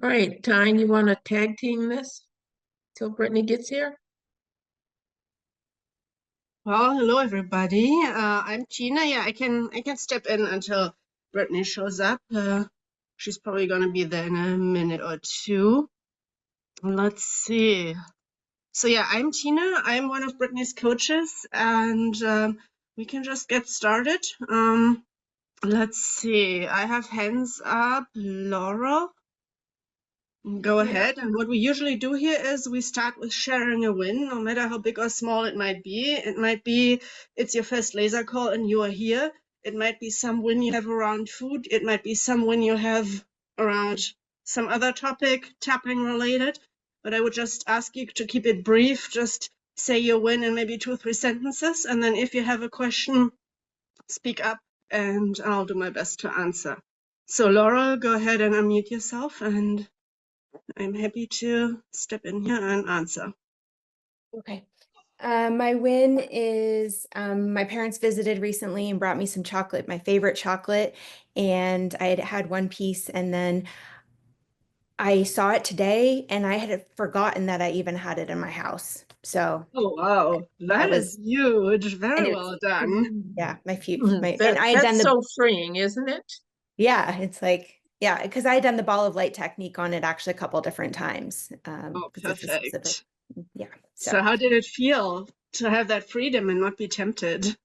All right, Tyne, you want to tag team this till Brittany gets here? Well, hello everybody. I'm Gina. Yeah, I can step in until Brittany shows up. She's probably gonna be there in a minute or two. Let's see. So yeah, I'm Tina. I'm one of Brittany's coaches, and we can just get started. Let's see. I have hands up. Laura, go Yeah. ahead. And what we usually do here is we start with sharing a win, no matter how big or small it might be. It might be it's your first laser call and you are here. It might be some win you have around food. It might be some win you have around some other topic, tapping related. But I would just ask you to keep it brief. Just say your win in maybe 2 or 3 sentences. And then if you have a question, speak up and I'll do my best to answer. So Laura, go ahead and unmute yourself, and I'm happy to step in here and answer. Okay. My win is my parents visited recently and brought me some chocolate, my favorite chocolate, and I had had one piece and then I saw it today and I had forgotten that I even had it in my house. So Oh, wow. that That is was, huge. and Very it's, well done. yeah, and That I had done that's so freeing, isn't it? yeah, it's like, yeah, because I had done the ball of light technique on it actually a couple different times, Oh, because it's a specific, perfect. yeah, So so. how did it feel to have that freedom and not be tempted?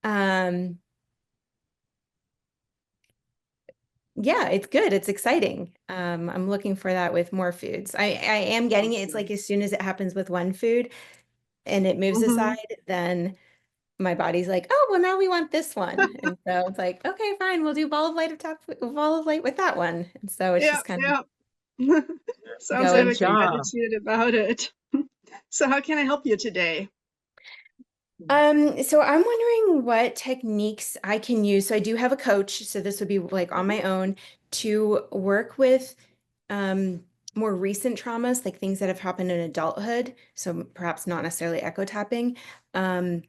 Um, Yeah, it's good. It's exciting. I'm looking for that with more foods. I am getting it. It's like Awesome. as soon as it happens with one food and it moves Hmm. aside, then my body's like, oh, well, now we want this one. And so it's like, okay, fine, we'll do ball of light with that one. And so it's Yeah, just kind yeah. of Sounds like going Good a through. good job. attitude about it. So how can I help you today? So I'm wondering what techniques I can use. So I do have a coach, so this would be like on my own to work with um, more recent traumas, like things that have happened in adulthood. So perhaps not necessarily echo tapping. Um,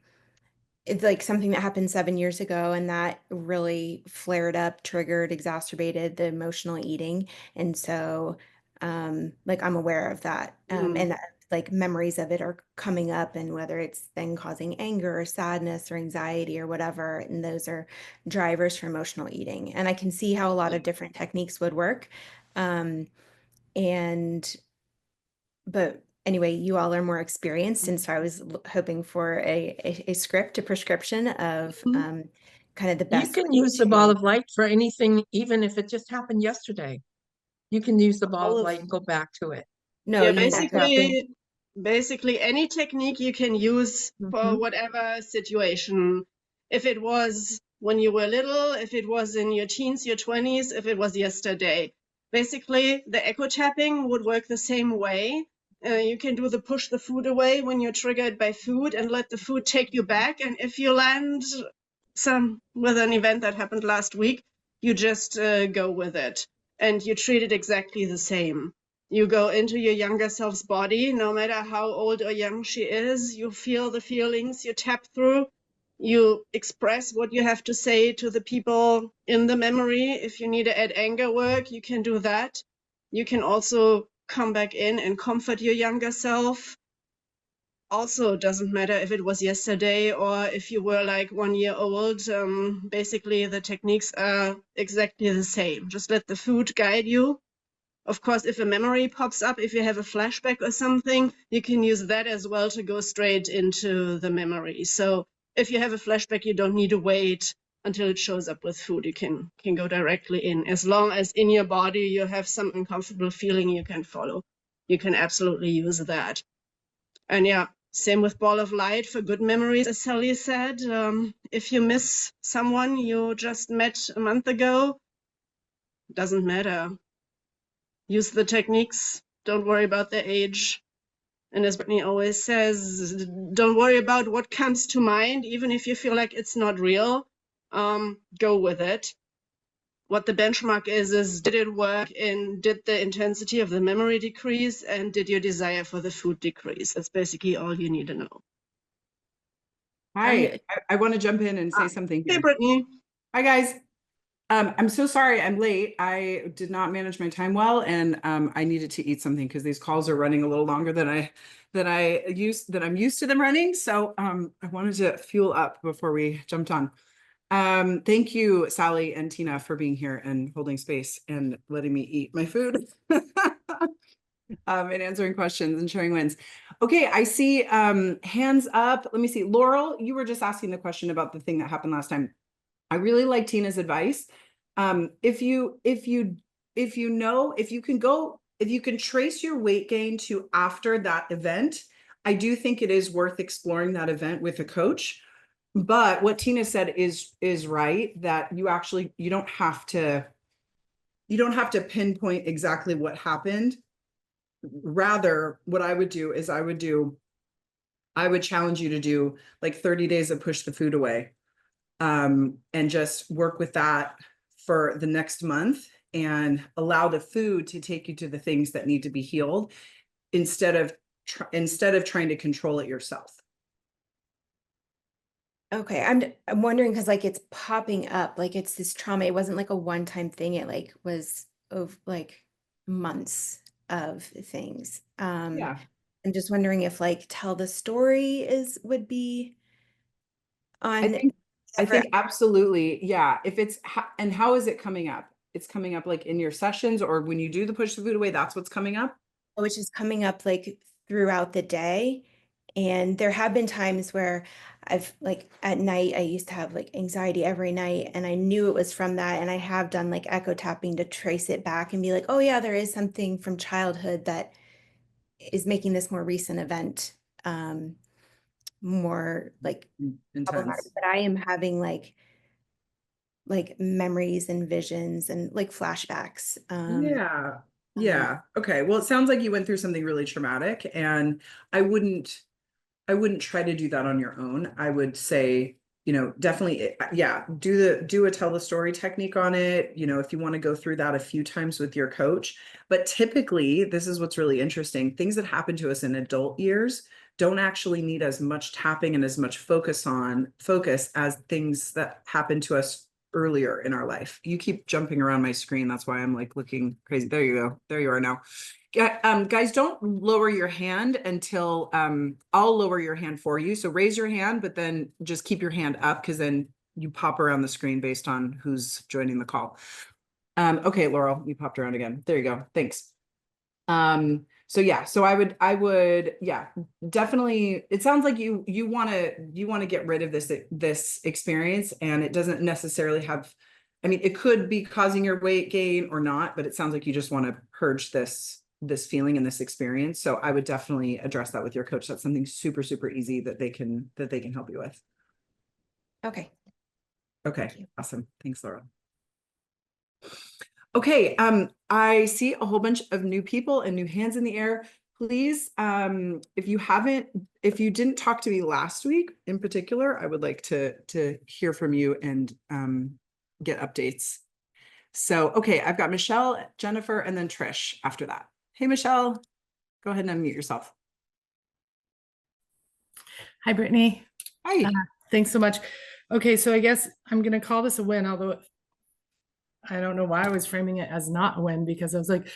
it's like something that happened 7 years ago and that really flared up, triggered, exacerbated the emotional eating. And so, like I'm aware of that. Mm. And that, like memories of it are coming up, and whether it's then causing anger or sadness or anxiety or whatever. And those are drivers for emotional eating. And I can see how a lot of different techniques would work. Um, and but anyway, you all are more experienced, and so I was hoping for a script, a prescription of Mhm. kind of the You best can way use the ball to of light for anything, even if it just happened yesterday. You can use the ball all of of light and go back to it. no, Yeah, you mean echo. basically any technique you can use for Hmm. whatever situation. If it was when you were little, if it was in your teens, your 20s, if it was yesterday. Basically, the echo tapping would work the same way. You can do the push the food away when you're triggered by food and let the food take you back. And if you land some with an event that happened last week, you just go with it and you treat it exactly the same. You go into your younger self's body, no matter how old or young she is. You feel the feelings, you tap through, you express what you have to say to the people in the memory. If you need to add anger work, you can do that. You can also come back in and comfort your younger self. Also, doesn't matter if it was yesterday or if you were like 1 year old. Basically, the techniques are exactly the same. Just let the food guide you. Of course, if a memory pops up, if you have a flashback or something, you can use that as well to go straight into the memory. So if you have a flashback, you don't need to wait until it shows up with food. You can go directly in. As long as in your body you have some uncomfortable feeling you can follow, you can absolutely use that. And yeah, same with ball of light for good memories, as Sally said. If you miss someone you just met a month ago, doesn't matter. Use the techniques. Don't worry about the age. And as Brittany always says, don't worry about what comes to mind, even if you feel like it's not real. Go with it. What the benchmark is did it work, and did the intensity of the memory decrease, and did your desire for the food decrease? That's basically all you need to know. Hi, I want to jump in and say something Hey, here. Brittany. Hi, guys. I'm so sorry I'm late. I did not manage my time well, and I needed to eat something because these calls are running a little longer than I'm used to them running. So I wanted to fuel up before we jumped on. Thank you, Sally and Tina, for being here and holding space and letting me eat my food. And answering questions and sharing wins. Okay, I see hands up. Let me see. Laurel, you were just asking the question about the thing that happened last time. I really like Tina's advice. If you can trace your weight gain to after that event, I do think it is worth exploring that event with a coach. But what Tina said is right, that you don't have to pinpoint exactly what happened. Rather, what I would do is I would challenge you to do like 30 days of push the food away. And just work with that for the next month and allow the food to take you to the things that need to be healed instead of trying to control it yourself. Okay, I'm wondering because like it's popping up, like it's this trauma. It wasn't like a one-time thing. It like was of like months of things. Yeah. I'm just wondering if like tell the story would be on. I think absolutely. Yeah. If it's, and how is it coming up? It's coming up like in your sessions or when you do the push the food away, that's what's coming up. Which is coming up like throughout the day. And there have been times where I've like at night, I used to have like anxiety every night and I knew it was from that. And I have done like echo tapping to trace it back and be like, oh yeah, there is something from childhood that is making this more recent event more like problematic. Intense. But I am having like memories and visions and like flashbacks. Yeah. Yeah. Okay. Well, it sounds like you went through something really traumatic, and I wouldn't try to do that on your own. I would say, definitely, yeah, do a tell the story technique on it. If you want to go through that a few times with your coach. But typically, this is what's really interesting. Things that happen to us in adult years don't actually need as much tapping and as much focus as things that happen to us earlier in our life. You keep jumping around my screen. That's why I'm like looking crazy. There you go. There you are now. Guys, don't lower your hand until I'll lower your hand for you. So raise your hand, but then just keep your hand up because then you pop around the screen based on who's joining the call. Okay, Laurel, you popped around again. There you go. Thanks. So yeah, so I would, yeah, definitely. It sounds like you want to get rid of this experience, and it doesn't necessarily have, I mean, it could be causing your weight gain or not, but it sounds like you just want to purge this feeling and this experience. So I would definitely address that with your coach. That's something super, super easy that they can help you with. Okay. Okay. Awesome. Thanks, Laura. Okay, I see a whole bunch of new people and new hands in the air. Please, if you didn't talk to me last week in particular, I would like to hear from you and get updates. So, okay, I've got Michelle, Jennifer, and then Trish after that. Hey, Michelle, go ahead and unmute yourself. Hi, Brittany. Hi. Thanks so much. Okay, so I guess I'm going to call this a win, although I don't know why I was framing it as not a win, because I was like,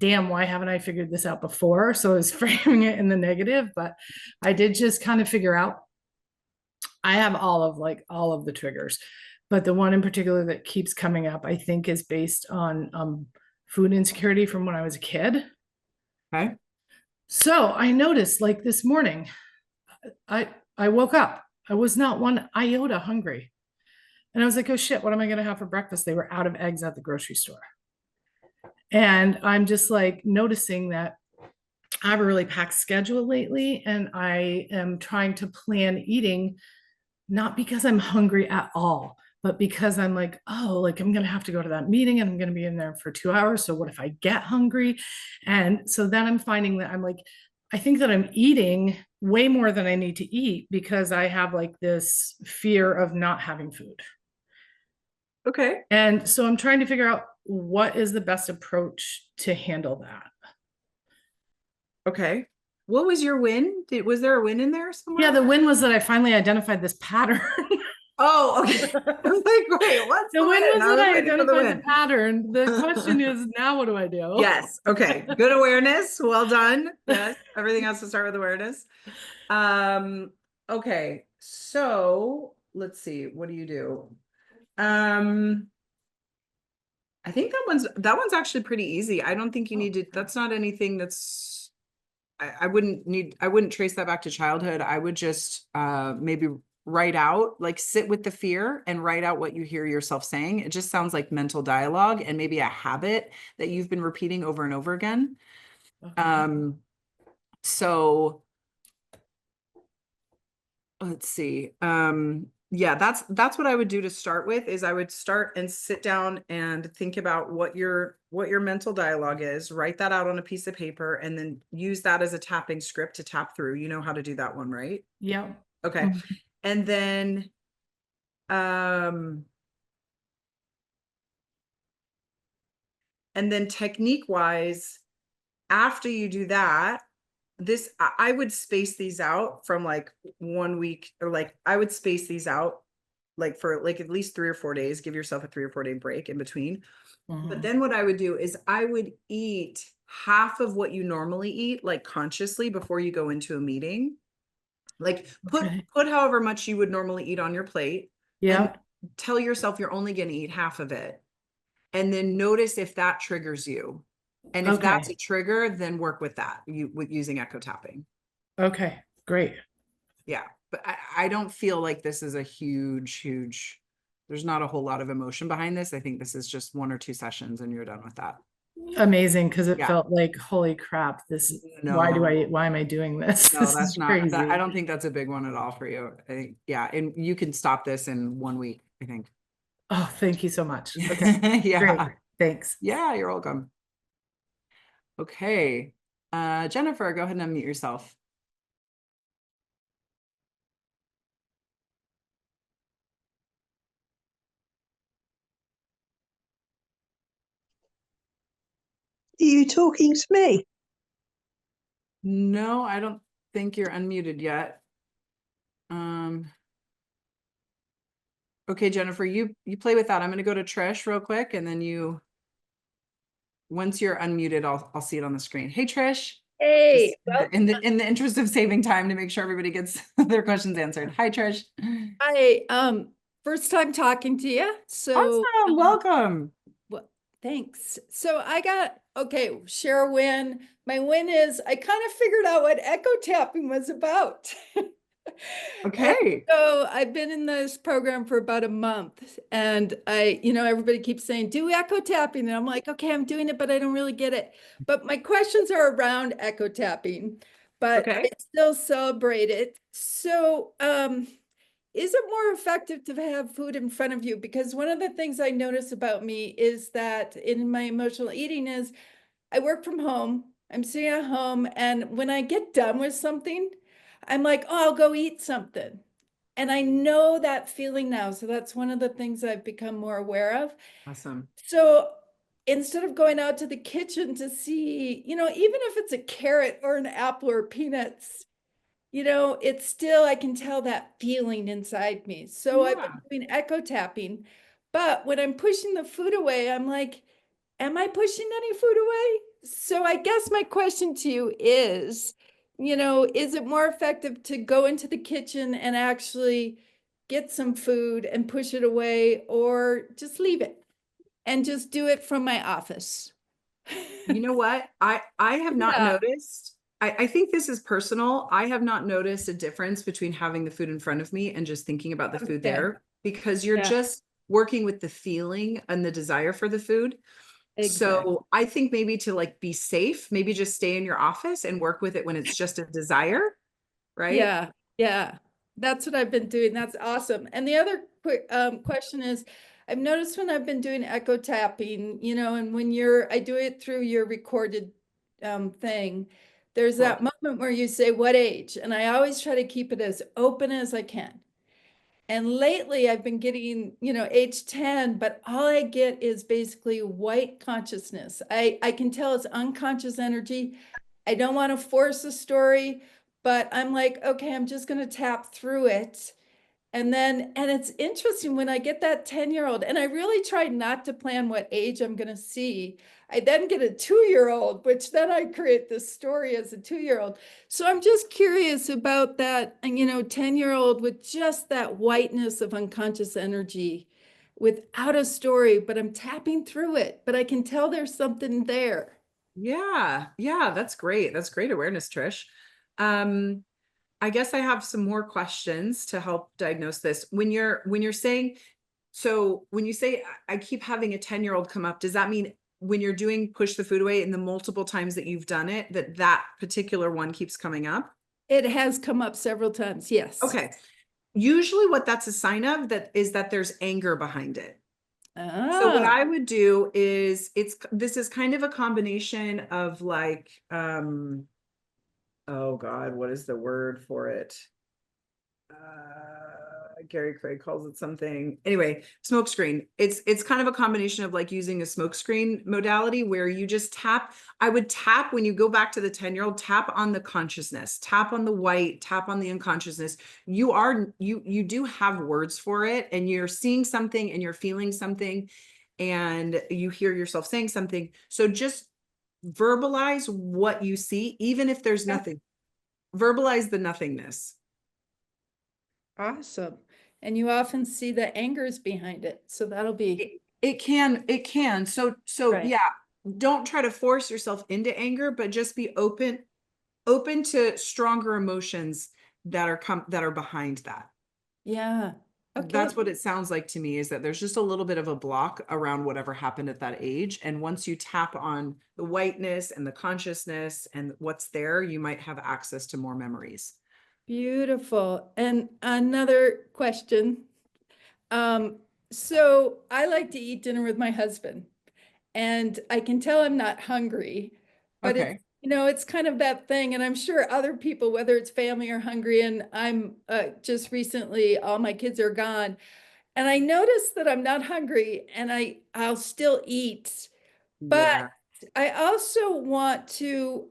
damn, why haven't I figured this out before? So I was framing it in the negative, but I did just kind of figure out I have all of the triggers, but the one in particular that keeps coming up, I think, is based on food insecurity from when I was a kid. Okay. So I noticed like this morning, I woke up, I was not one iota hungry. And I was like, oh shit, what am I going to have for breakfast? They were out of eggs at the grocery store. And I'm just like noticing that I have a really packed schedule lately, and I am trying to plan eating, not because I'm hungry at all, but because I'm like, oh, like I'm going to have to go to that meeting and I'm going to be in there for 2 hours. So what if I get hungry? And so then I'm finding that I'm like, I think that I'm eating way more than I need to eat because I have like this fear of not having food. Okay. And so I'm trying to figure out what is the best approach to handle that. Okay. What was your win? Was there a win in there somewhere? Yeah, the win was that I finally identified this pattern. Oh, okay. I was like, wait, what's The the win win? was I that was I waiting for the identified the win. pattern. The question is now what do I do? Yes. Okay. Good awareness. Well done. Yes. Everything has to start with awareness. Okay. So let's see. What do you do? I think that one's actually pretty easy. I don't think you need to, that's not anything that's, I wouldn't trace that back to childhood. I would just maybe write out, like sit with the fear and write out what you hear yourself saying. It just sounds like mental dialogue and maybe a habit that you've been repeating over and over again. Okay. So let's see. Yeah, that's what I would do to start with is I would start and sit down and think about what your mental dialogue is, write that out on a piece of paper and then use that as a tapping script to tap through. You know how to do that one, right? Yep. Okay. Mhm. And then technique wise, after you do that, I would space these out from like 1 week or like I would space these out like for like at least 3 or 4 days, give yourself a 3 or 4 day break in between. But Mhm. then what I would do is I would eat half of what you normally eat, like consciously before you go into a meeting. Like Okay. put however much you would normally eat on your plate and Yep. tell yourself you're only going to eat half of it. And then notice if that triggers you. And if that's a Okay. trigger, then work with that with using echo tapping. Okay. Great. Yeah. But I don't feel like this is a huge, there's not a whole lot of emotion behind this. I think this is just 1 or 2 sessions and you're done with that. Amazing because it Yeah. felt like holy crap. Why am I doing this? No, This that's is not crazy. that. I don't think that's a big one at all for you. I think, yeah. And you can stop this in 1 week, I think. Oh, thank you so much. Okay. Yeah. Great. Thanks. Yeah, you're welcome. Okay. Jennifer, go ahead and unmute yourself. Are you talking to me? No, I don't think you're unmuted yet. Okay, Jennifer, you play with that. I'm gonna go to Trish real quick and then once you're unmuted, I'll see it on the screen. Hey, Trish. Hey, Just in the interest of saving time to make sure everybody gets their questions answered. Hi, Trish. hi. First time talking to you. So, Awesome. Welcome. well, thanks. So share a win. My win is I kind of figured out what echo tapping was about. Okay. So I've been in this program for about a month and everybody keeps saying, do echo tapping. And I'm like, okay, I'm doing it, but I don't really get it. But my questions are around echo tapping, but I Okay. still celebrate it. So, is it more effective to have food in front of you? Because one of the things I notice about me is that in my emotional eating is I work from home, I'm sitting at home, and when I get done with something, I'm like, oh, I'll go eat something. And I know that feeling now. So that's one of the things I've become more aware of. Awesome. So instead of going out to the kitchen to see, even if it's a carrot or an apple or peanuts, it's still, I can tell that feeling inside me. So I've been doing echo tapping, but when I'm pushing the food away, I'm like, am I pushing any food away? So I guess my question to you is, is it more effective to go into the kitchen and actually get some food and push it away or just leave it and just do it from my office? You know what? I have not Yeah. noticed. I think this is personal. I have not noticed a difference between having the food in front of me and just thinking about the food Okay. there because you're Yeah. just working with the feeling and the desire for the food. Exactly. So I think maybe to like be safe, maybe just stay in your office and work with it when it's just a desire, right? Yeah, yeah, that's what I've been doing. That's awesome. And the other quick question is, I've noticed when I've been doing echo tapping, and when I do it through your recorded thing, there's that moment where you say, what age? And I always try to keep it as open as I can. And lately I've been getting, age 10, but all I get is basically white consciousness. I can tell it's unconscious energy. I don't want to force a story, but I'm like, okay, I'm just going to tap through it And it's interesting when I get that 10-year-old, and I really try not to plan what age I'm going to see. I then get a 2-year-old, which then I create this story as a 2-year-old. So I'm just curious about that, and 10-year-old with just that whiteness of unconscious energy without a story, but I'm tapping through it, but I can tell there's something there. Yeah, yeah, that's great. That's great awareness, Trish. I guess I have some more questions to help diagnose this. When you're saying, so when you say I keep having a 10-year-old come up, does that mean when you're doing push the food away and the multiple times that you've done it, that particular one keeps coming up? It has come up several times, yes. Okay. Usually what that's a sign of is that there's anger behind it. So what Ah, I would do is this is kind of a combination of like, oh God, what is the word for it? Gary Craig calls it something. Anyway, smoke screen. It's kind of a combination of like using a smoke screen modality where you just tap. I would tap when you go back to the 10-year-old, tap on the consciousness, tap on the white, tap on the unconsciousness. You do have words for it, and you're seeing something and you're feeling something, and you hear yourself saying something. So just verbalize what you see, even if there's nothing. Verbalize the nothingness. awesome. And you often see the angers behind it. So that'll be It can. So Right. yeah, don't try to force yourself into anger, but just be open to stronger emotions that are behind that. yeah. Okay. That's what it sounds like to me, is that there's just a little bit of a block around whatever happened at that age. And once you tap on the whiteness and the consciousness and what's there, you might have access to more memories. Beautiful. And another question. So I like to eat dinner with my husband, and I can tell I'm not hungry, but Okay. it's kind of that thing. And I'm sure other people, whether it's family or hungry, and I'm just recently, all my kids are gone. And I notice that I'm not hungry and I'll still eat. But Yeah. I also want to,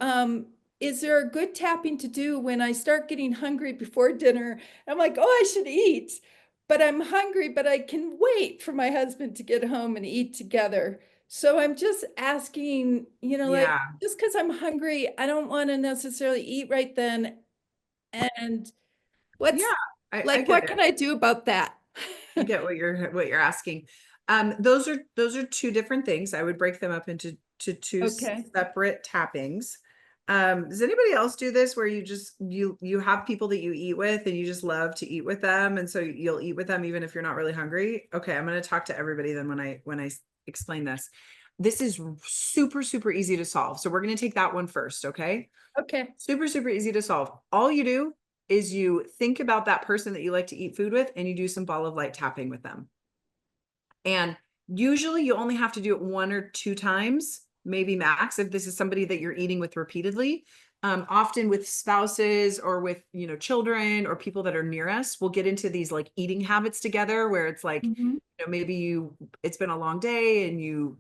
is there a good tapping to do when I start getting hungry before dinner? I'm like, oh, I should eat, but I'm hungry, but I can wait for my husband to get home and eat together. So I'm just asking, like, Yeah. just because I'm hungry, I don't want to necessarily eat right then. And what's Yeah. I like, get what it. can I do about that? I get what you're asking. Those are two different things. I would break them up into two Okay. separate tappings. Does anybody else do this where you have people that you eat with and you just love to eat with them, and so you'll eat with them even if you're not really hungry? Okay, I'm going to talk to everybody then when I explain this. This is super, super easy to solve. So we're going to take that one first, okay? Okay. Super, super easy to solve. All you do is you think about that person that you like to eat food with, and you do some ball of light tapping with them. And usually you only have to do it 1 or 2 times, maybe max, if this is somebody that you're eating with repeatedly. Often with spouses or with, children or people that are near us, we'll get into these like eating habits together where it's like, Mhm. maybe it's been a long day and you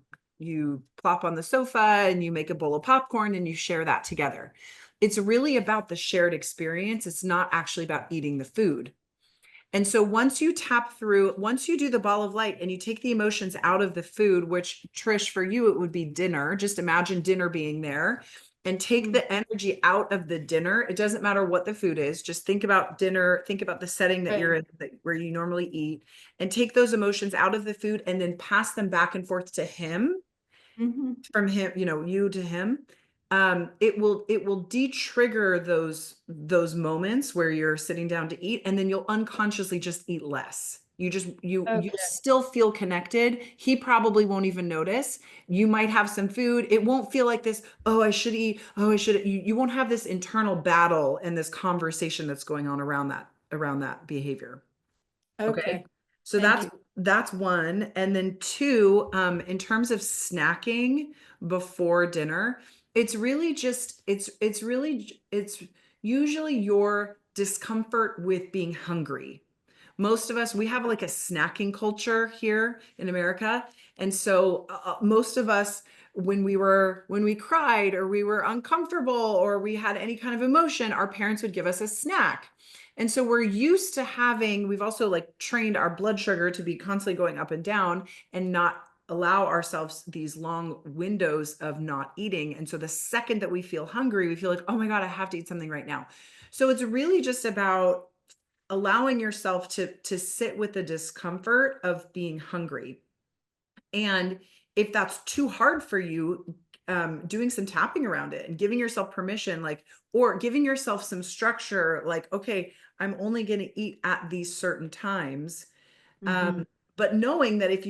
plop on the sofa and you make a bowl of popcorn and you share that together. It's really about the shared experience. It's not actually about eating the food. And so once you do the ball of light and you take the emotions out of the food, which Trish, for you, it would be dinner. Just imagine dinner being there, and take the energy out of the dinner. It doesn't matter what the food is. Just think about dinner, think about the setting that you're in, where you normally eat, and take those emotions out of the food and then pass them back and forth to him, Mhm. from him, you to him. It will de-trigger those moments where you're sitting down to eat, and then you'll unconsciously just eat less. You Okay. still feel connected. He probably won't even notice. You might have some food. It won't feel like this, oh, I should eat. Oh, I should. You won't have this internal battle and this conversation that's going on around that behavior. Okay. So Thank you. that's one. And then two, in terms of snacking before dinner, it's usually your discomfort with being hungry. Most of us, we have like a snacking culture here in America. And so most of us, when we cried or we were uncomfortable or we had any kind of emotion, our parents would give us a snack. And so we're used to having, we've also like trained our blood sugar to be constantly going up and down and not allow ourselves these long windows of not eating. And so the second that we feel hungry, we feel like, oh my God, I have to eat something right now. So it's really just about allowing yourself to sit with the discomfort of being hungry. And if that's too hard for you, doing some tapping around it and giving yourself permission, like, or giving yourself some structure, like, okay, I'm only going to eat at these certain times. Mhm. But knowing that if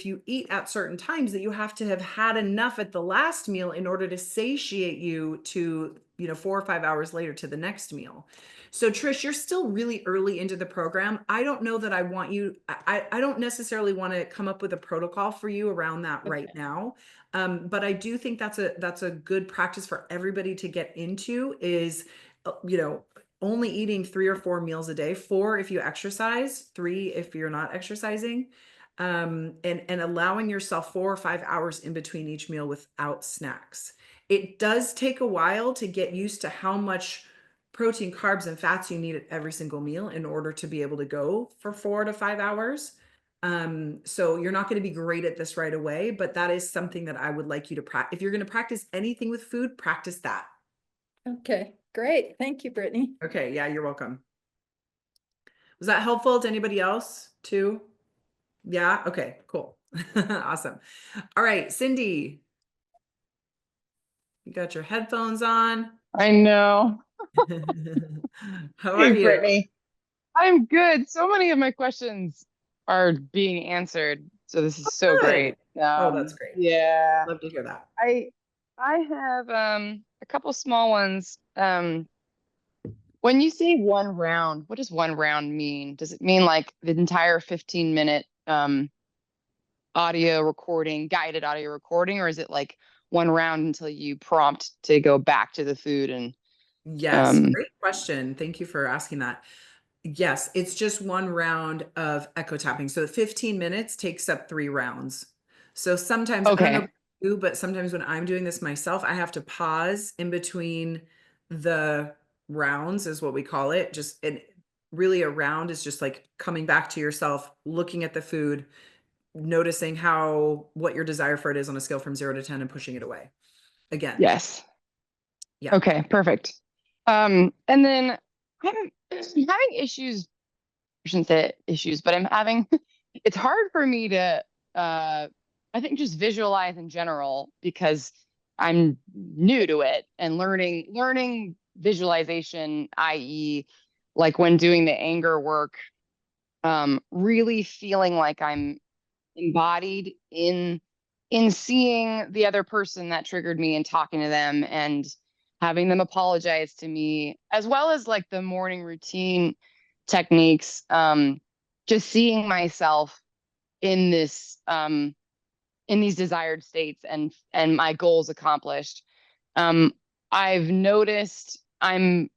you eat at certain times, that you have to have had enough at the last meal in order to satiate you to, 4 or 5 hours later to the next meal. So Trish, you're still really early into the program. I don't know that I want you, I don't necessarily want to come up with a protocol for you around that right Okay. now. But I do think that's a good practice for everybody to get into is, only eating 3 or 4 meals a day, 4 if you exercise, 3 if you're not exercising, and allowing yourself 4 or 5 hours in between each meal without snacks. It does take a while to get used to how much protein, carbs, and fats you need at every single meal in order to be able to go for 4 to 5 hours. So you're not going to be great at this right away, but that is something that I would like you to practice. If you're going to practice anything with food, practice that. Okay, great. Thank you, Brittany. Okay, yeah, you're welcome. Was that helpful to anybody else too? Yeah, okay, cool. Awesome. All right, Cindy, you got your headphones on. I know. How are Hey, you? Brittany. I'm good. So many of my questions are being answered. So this is so Good. great. Oh, that's great. Yeah. Love to hear that. I have a couple small ones. When you say one round, what does one round mean? Does it mean like the entire 15-minute audio recording, guided audio recording, or is it like one round until you prompt to go back to the food and Yes, great question. Thank you for asking that. Yes, it's just one round of echo tapping. So 15 minutes takes up 3 rounds. So sometimes, I don't know okay. about you, but sometimes when I'm doing this myself, I have to pause in between the rounds, is what we call it. Just, and really a round is just like coming back to yourself, looking at the food, noticing what your desire for it is on a scale from 0 to 10 and pushing it away again. Yes. Yeah. Okay, perfect. And then I'm having issues, I shouldn't say issues, but it's hard for me to, I think just visualize in general because I'm new to it and learning visualization, i.e. like when doing the anger work, really feeling like I'm embodied in seeing the other person that triggered me and talking to them and having them apologize to me, as well as like the morning routine techniques, just seeing myself in this in these desired states and my goals accomplished. I've noticed I'm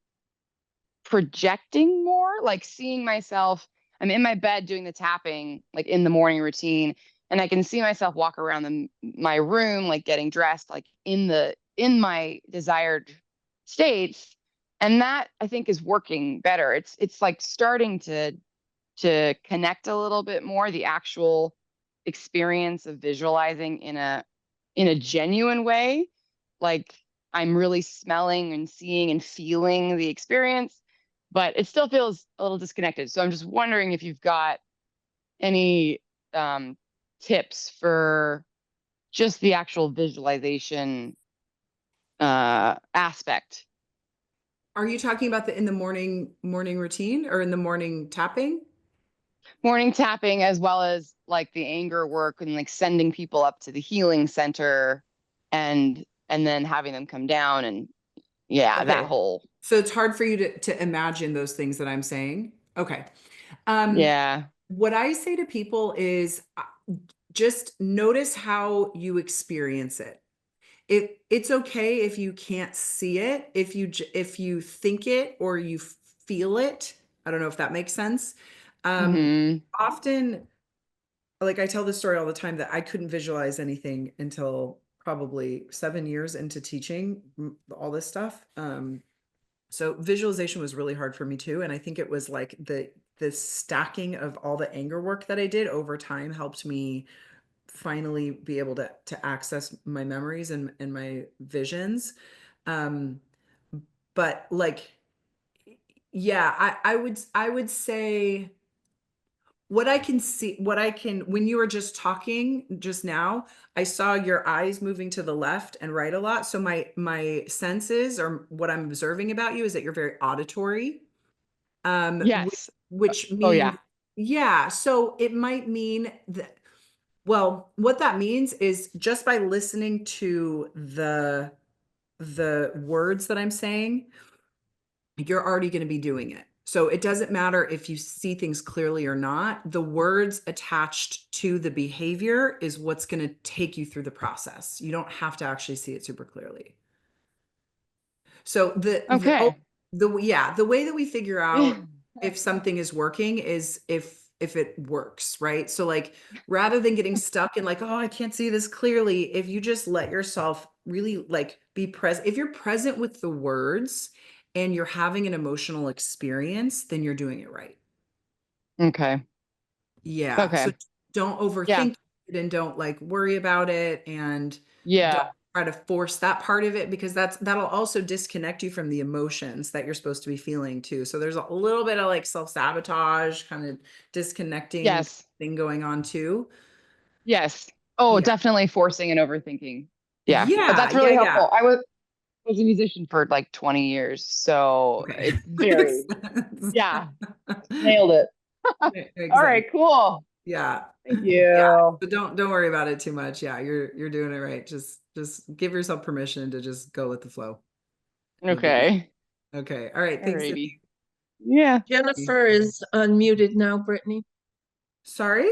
projecting more, like seeing myself. I'm in my bed doing the tapping, like in the morning routine, and I can see myself walk around my room, like getting dressed, like in my desired states, and that I think is working better. It's like starting to connect a little bit more the actual experience of visualizing in a genuine way, like I'm really smelling and seeing and feeling the experience, but it still feels a little disconnected. So I'm just wondering if you've got any tips for just the actual visualization aspect. Are you talking about in the morning routine or in the morning tapping? Morning tapping, as well as like the anger work and like sending people up to the healing center and then having them come down and that Okay. whole. So it's hard for you to imagine those things that I'm saying. Okay. Yeah. What I say to people is just notice how you experience it. It's okay if you can't see it, if you think it or you feel it. I don't know if that makes sense. Often, like I tell this story all the time that I couldn't visualize anything until probably 7 years into teaching all this stuff. So visualization was really hard for me too. And I think it was like the stacking of all the anger work that I did over time helped me finally be able to access my memories and my visions. But like, yeah, I would say what I can see, when you were just talking just now, I saw your eyes moving to the left and right a lot. So my senses, or what I'm observing about you, is that you're very auditory. Yes. Which Oh means, yeah. yeah, so it might mean that, well, what that means is just by listening to the words that I'm saying, you're already going to be doing it. So it doesn't matter if you see things clearly or not. The words attached to the behavior is what's going to take you through the process. You don't have to actually see it super clearly. So Okay. the way that we figure out if something is working is if it works, right? So like, rather than getting stuck in like, oh, I can't see this clearly, if you just let yourself really like be present, if you're present with the words and you're having an emotional experience, then you're doing it right. Okay. Yeah. So Okay. don't Yeah. overthink it and don't like worry about it, and don't Yeah. try to force that part of it, because that'll also disconnect you from the emotions that you're supposed to be feeling too. So there's a little bit of like self-sabotage, kind of disconnecting Yes. thing going on too. Yes. Oh, Yeah. definitely forcing and overthinking. Yeah. But Yeah. that's really Yeah. Yeah. helpful. I was a musician for like 20 years. So Okay. it's very, Makes yeah, sense. nailed it. Makes All sense. right, cool. Yeah. Thank Yeah. you. So don't worry about it too much. Yeah, you're doing it right. Just give yourself permission to just go with the flow. You'll be Okay. okay. All right. Thanks, Alrighty. Cindy. Yeah. Jennifer is unmuted now, Brittany. Sorry?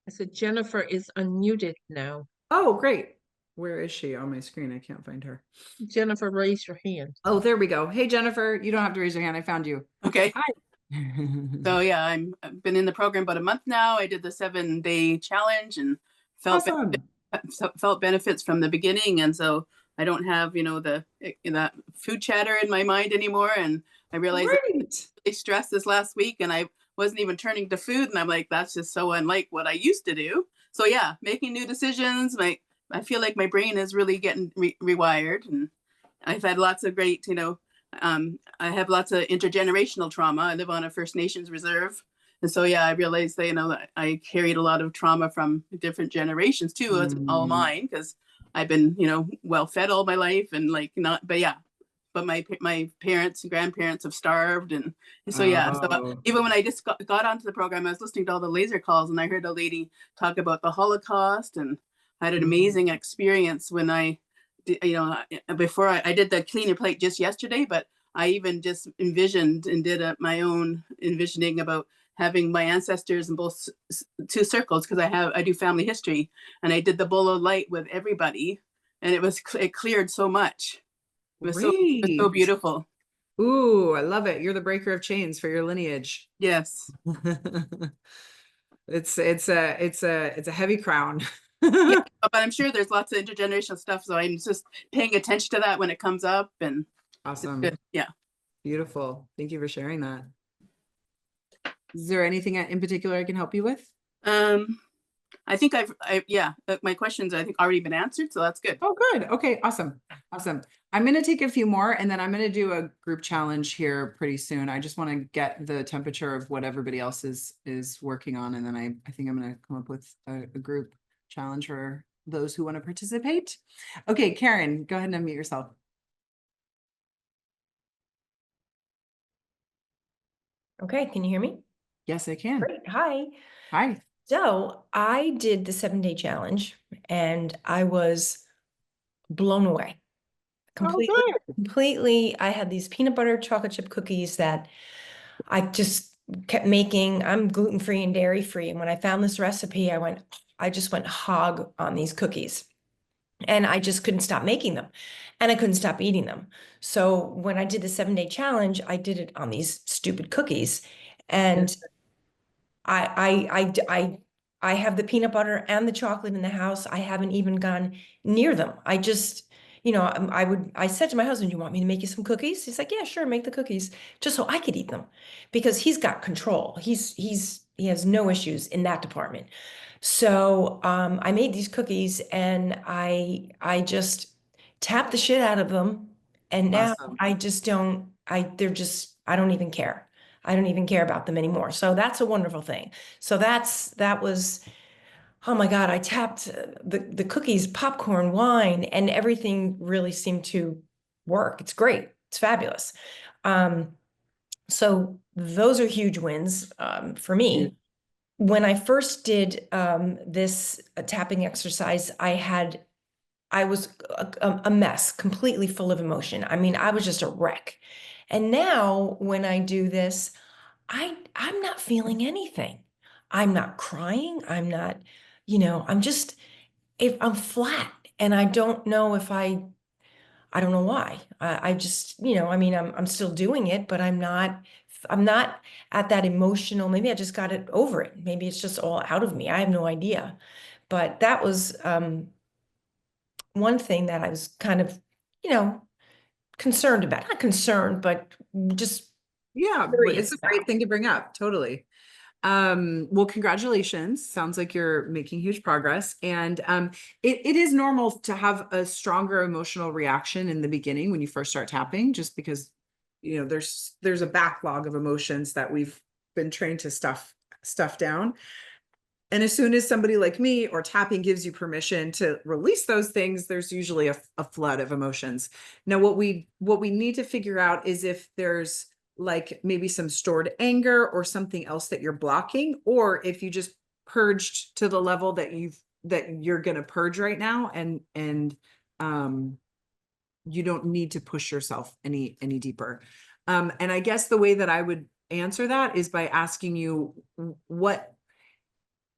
I said Jennifer is unmuted now. Oh, great. Where is she on my screen? I can't find her. Jennifer, raise your hand. Oh, there we go. Hey, Jennifer, you don't have to raise your hand. I found you. Okay. Hi. So yeah, I've been in the program about a month now. I did the 7-day challenge and felt Awesome. felt benefits from the beginning, and so I don't have that food chatter in my mind anymore. And I realized I was Great. really stressed this last week, and I wasn't even turning to food, and I'm like, that's just so unlike what I used to do. So yeah, making new decisions. I feel like my brain is really getting rewired, and I've had lots of great, I have lots of intergenerational trauma. I live on a First Nations reserve. And so, yeah, I realized that, that I carried a lot of trauma from different generations too. It's all mine because I've been, well fed all my life and like not, but yeah, but my parents and grandparents have starved. And so, yeah, so Oh. even when I just got onto the program, I was listening to all the laser calls and I heard a lady talk about the Holocaust, and I had an amazing experience when I, before I did the clean your plate just yesterday, but I even just envisioned and did my own envisioning about having my ancestors in both two circles, because I do family history, and I did the bowl of light with everybody, and it cleared so much. It was so Great. beautiful. Ooh, I love it. You're the breaker of chains for your lineage. Yes. It's a heavy crown. Yeah, but I'm sure there's lots of intergenerational stuff, so I'm just paying attention to that when it comes up, and Awesome. good. Yeah. Beautiful. Thank you for sharing that. Is there anything in particular I can help you with? I think my questions I think already been answered, so that's good. Oh, good. Okay, awesome. Awesome. I'm going to take a few more and then I'm going to do a group challenge here pretty soon. I just want to get the temperature of what everybody else is working on. And then I think I'm going to come up with a group challenge for those who want to participate. Okay, Karen, go ahead and unmute yourself. Okay, can you hear me? Yes, I can. Great. Hi. Hi. So I did the 7-day challenge and I was blown away. Completely. I had these peanut butter chocolate chip cookies that I just kept making. I'm gluten-free and dairy-free. And when I found this recipe, I just went hog on these cookies. And I just couldn't stop making them. And I couldn't stop eating them. So when I did the 7-day challenge, I did it on these stupid cookies. And I have the peanut butter and the chocolate in the house. I haven't even gone near them. you know, I said to my husband, you want me to make you some cookies? He's like, yeah, sure, make the cookies, just so I could eat them, because he's got control. He has no issues in that department. So I made these cookies, and I just tapped the shit out of them. And now Awesome. I just don't, I don't even care. I don't even care about them anymore. So that's a wonderful thing. So that was, oh my God, I tapped the cookies, popcorn, wine, and everything really seemed to work. It's great. It's fabulous. So those are huge wins for me. When I first did this tapping exercise, I was a mess, completely full of emotion. I mean, I was just a wreck. And now when I do this, I'm not feeling anything. I'm not crying. I'm not, if I'm flat, and I don't know if I don't know why. I just, I mean, I'm still doing it, but I'm not at that emotional, maybe I just got it over it. Maybe it's just all out of me. I have no idea. But that was one thing that I was kind of, concerned about. Not concerned, but just Yeah, but curious it's a great about. thing to bring up. Totally. Well, congratulations. Sounds like you're making huge progress. And it is normal to have a stronger emotional reaction in the beginning when you first start tapping, just because, there's a backlog of emotions that we've been trained to stuff down. And as soon as somebody like me or tapping gives you permission to release those things, there's usually a flood of emotions. Now, what we need to figure out is if there's like maybe some stored anger or something else that you're blocking, or if you just purged to the level that you're going to purge right now, and you don't need to push yourself any deeper. And I guess the way that I would answer that is by asking you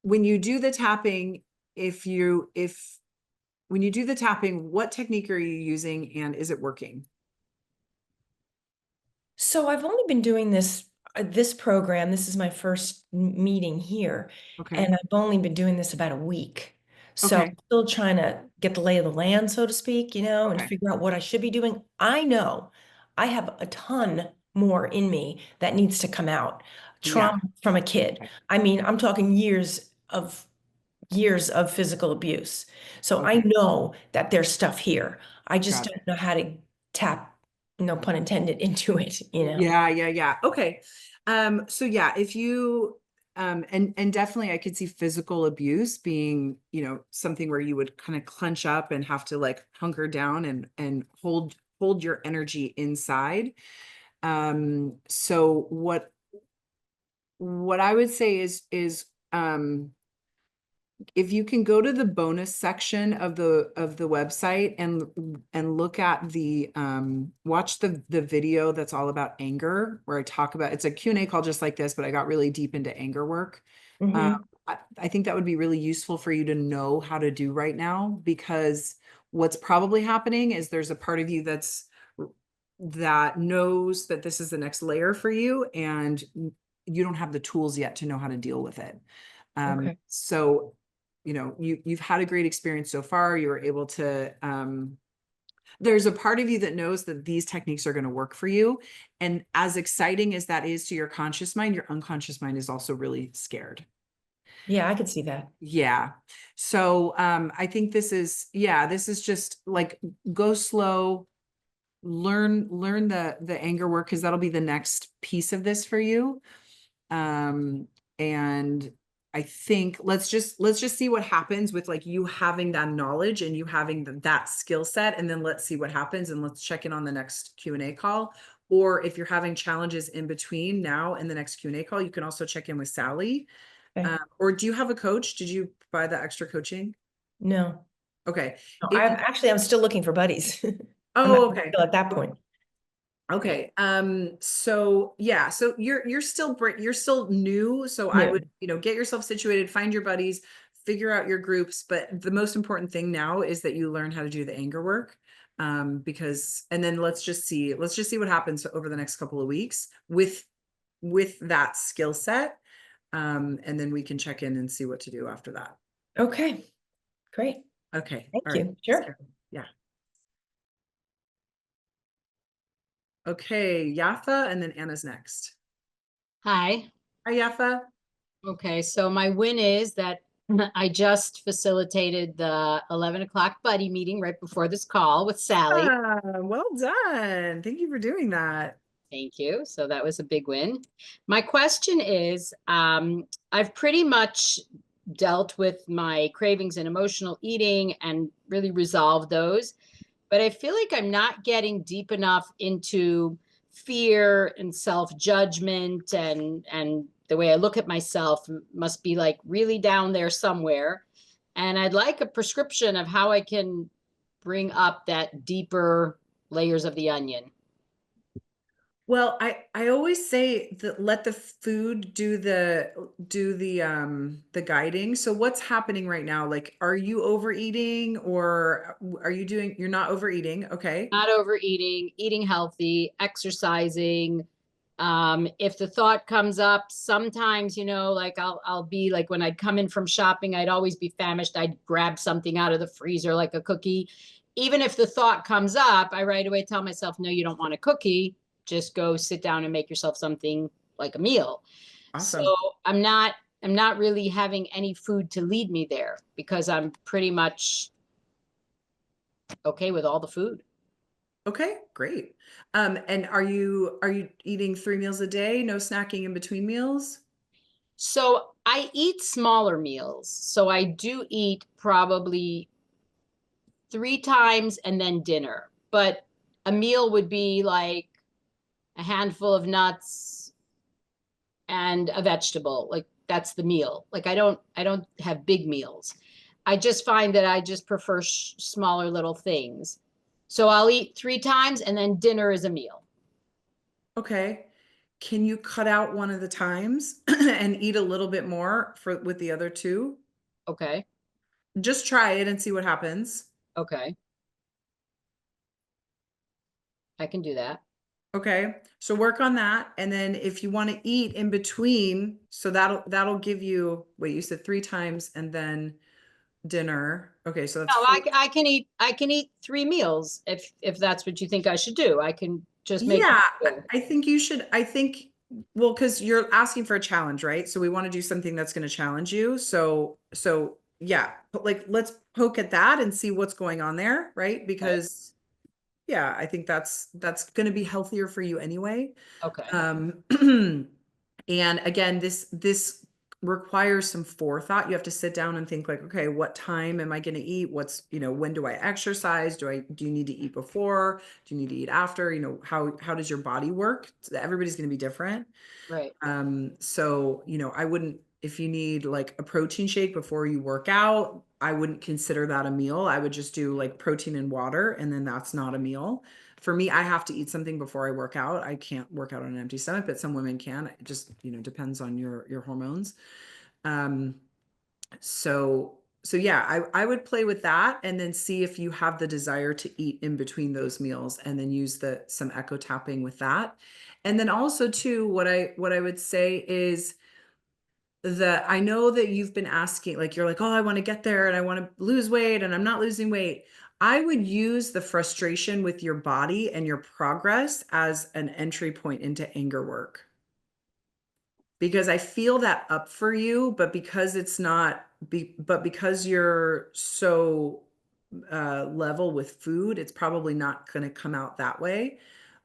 when you do the tapping, when you do the tapping, what technique are you using, and is it working? So I've only been doing this program. This is my first meeting here, Okay. and I've only been doing this about a week. So Okay. I'm still trying to get the lay of the land, so to speak, and Okay. figure out what I should be doing. I know I have a ton more in me that needs to come out. Trauma from a kid. Okay. I mean, I'm talking years of physical abuse. So I Okay. know that there's stuff here. I just Got don't know how to tap, no pun intended, into it, Yeah. Okay. So yeah, if you, and definitely I could see physical abuse being, something where you would kind of clench up and have to like hunker down and hold your energy inside. So what I would say is, if you can go to the bonus section of the website and look at the watch the video that's all about anger, where I talk about, it's a Q&A call just like this, but I got really deep into anger work. Mhm. I think that would be really useful for you to know how to do right now, because what's probably happening is there's a part of you that knows that this is the next layer for you, and you don't have the tools yet to know how to deal with it. Okay. So, you've had a great experience so far. You were able to, there's a part of you that knows that these techniques are going to work for you. And as exciting as that is to your conscious mind, your unconscious mind is also really scared. Yeah, I could see that. Yeah. So, I think this is just like, go slow, learn the anger work, because that'll be the next piece of this for you. And I think let's just see what happens with like you having that knowledge and you having that skill set, and then let's see what happens, and let's check in on the next Q&A call. Or if you're having challenges in between now and the next Q&A call, you can also check in with Sally. Okay. Or do you have a coach? Did you buy the extra coaching? No. Okay. No, I'm still looking for buddies. I'm Oh, not okay. still at that point. Okay. So yeah, so you're still new. So I New. would, get yourself situated, find your buddies, figure out your groups. But the most important thing now is that you learn how to do the anger work. And then let's just see what happens over the next couple of weeks with that skill set. And then we can check in and see what to do after that. Okay. Great. Okay. Thank All right. you. Sure. Yeah. Okay, Yafa, and then Anna's next. Hi. Hi, Yafa. Okay, so my win is that I just facilitated the 11 o'clock buddy meeting right before this call with Sally. Ah, well done. Thank you for doing that. Thank you. So that was a big win. My question is, I've pretty much dealt with my cravings and emotional eating and really resolved those, but I feel like I'm not getting deep enough into fear and self-judgment and the way I look at myself must be like really down there somewhere. And I'd like a prescription of how I can bring up that deeper layers of the onion. Well, I always say that let the food do the guiding. So what's happening right now? Like, are you overeating or are you doing, you're not overeating? Okay. Not overeating, eating healthy, exercising. If the thought comes up, sometimes, like I'll be like when I'd come in from shopping, I'd always be famished. I'd grab something out of the freezer, like a cookie. Even if the thought comes up, I right away tell myself, no, you don't want a cookie. Just go sit down and make yourself something like a meal. Awesome. So I'm not really having any food to lead me there because I'm pretty much okay with all the food. Okay, great. And are you eating 3 meals a day? No snacking in between meals? So I eat smaller meals. So I do eat probably 3 times and then dinner. But a meal would be like a handful of nuts and a vegetable. Like that's the meal. Like I don't have big meals. I just find that I just prefer smaller little things. So I'll eat 3 times and then dinner is a meal. Okay. Can you cut out one of the times and eat a little bit more with the other 2? Okay. Just try it and see what happens. Okay. I can do that. Okay. So work on that. And then if you want to eat in between, so that'll give you, wait, you said 3 times and then dinner. Okay. So that's No, 4. I can eat 3 meals if that's what you think I should do. I can just make Yeah, it. I think you should, well, because you're asking for a challenge, right? So we want to do something that's going to challenge you. So yeah, but like, let's poke at that and see what's going on there, right? Because yeah, I think that's going to be healthier for you anyway. Okay. And again, this requires some forethought. You have to sit down and think like, okay, what time am I going to eat? What's, when do I exercise? Do you need to eat before? Do you need to eat after? How does your body work? Everybody's going to be different. Right. So, I wouldn't, if you need like a protein shake before you work out, I wouldn't consider that a meal. I would just do like protein and water, and then that's not a meal. For me, I have to eat something before I work out. I can't work out on an empty stomach, but some women can. It just, depends on your hormones. So yeah, I would play with that and then see if you have the desire to eat in between those meals and then use some echo tapping with that. And then also too, what I would say is I know that you've been asking, like, you're like, oh, I want to get there and I want to lose weight and I'm not losing weight. I would use the frustration with your body and your progress as an entry point into anger work. Because I feel that up for you, but because it's not, but because you're so level with food, it's probably not going to come out that way.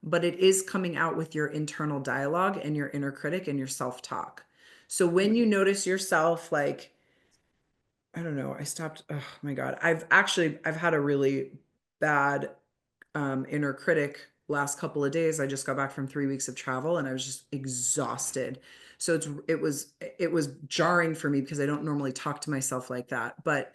But it is coming out with your internal dialogue and your inner critic and your self-talk. So when you notice yourself like, I don't know, oh my God, I've had a really bad inner critic last couple of days. I just got back from 3 weeks of travel and I was just exhausted. So it was jarring for me because I don't normally talk to myself like that. But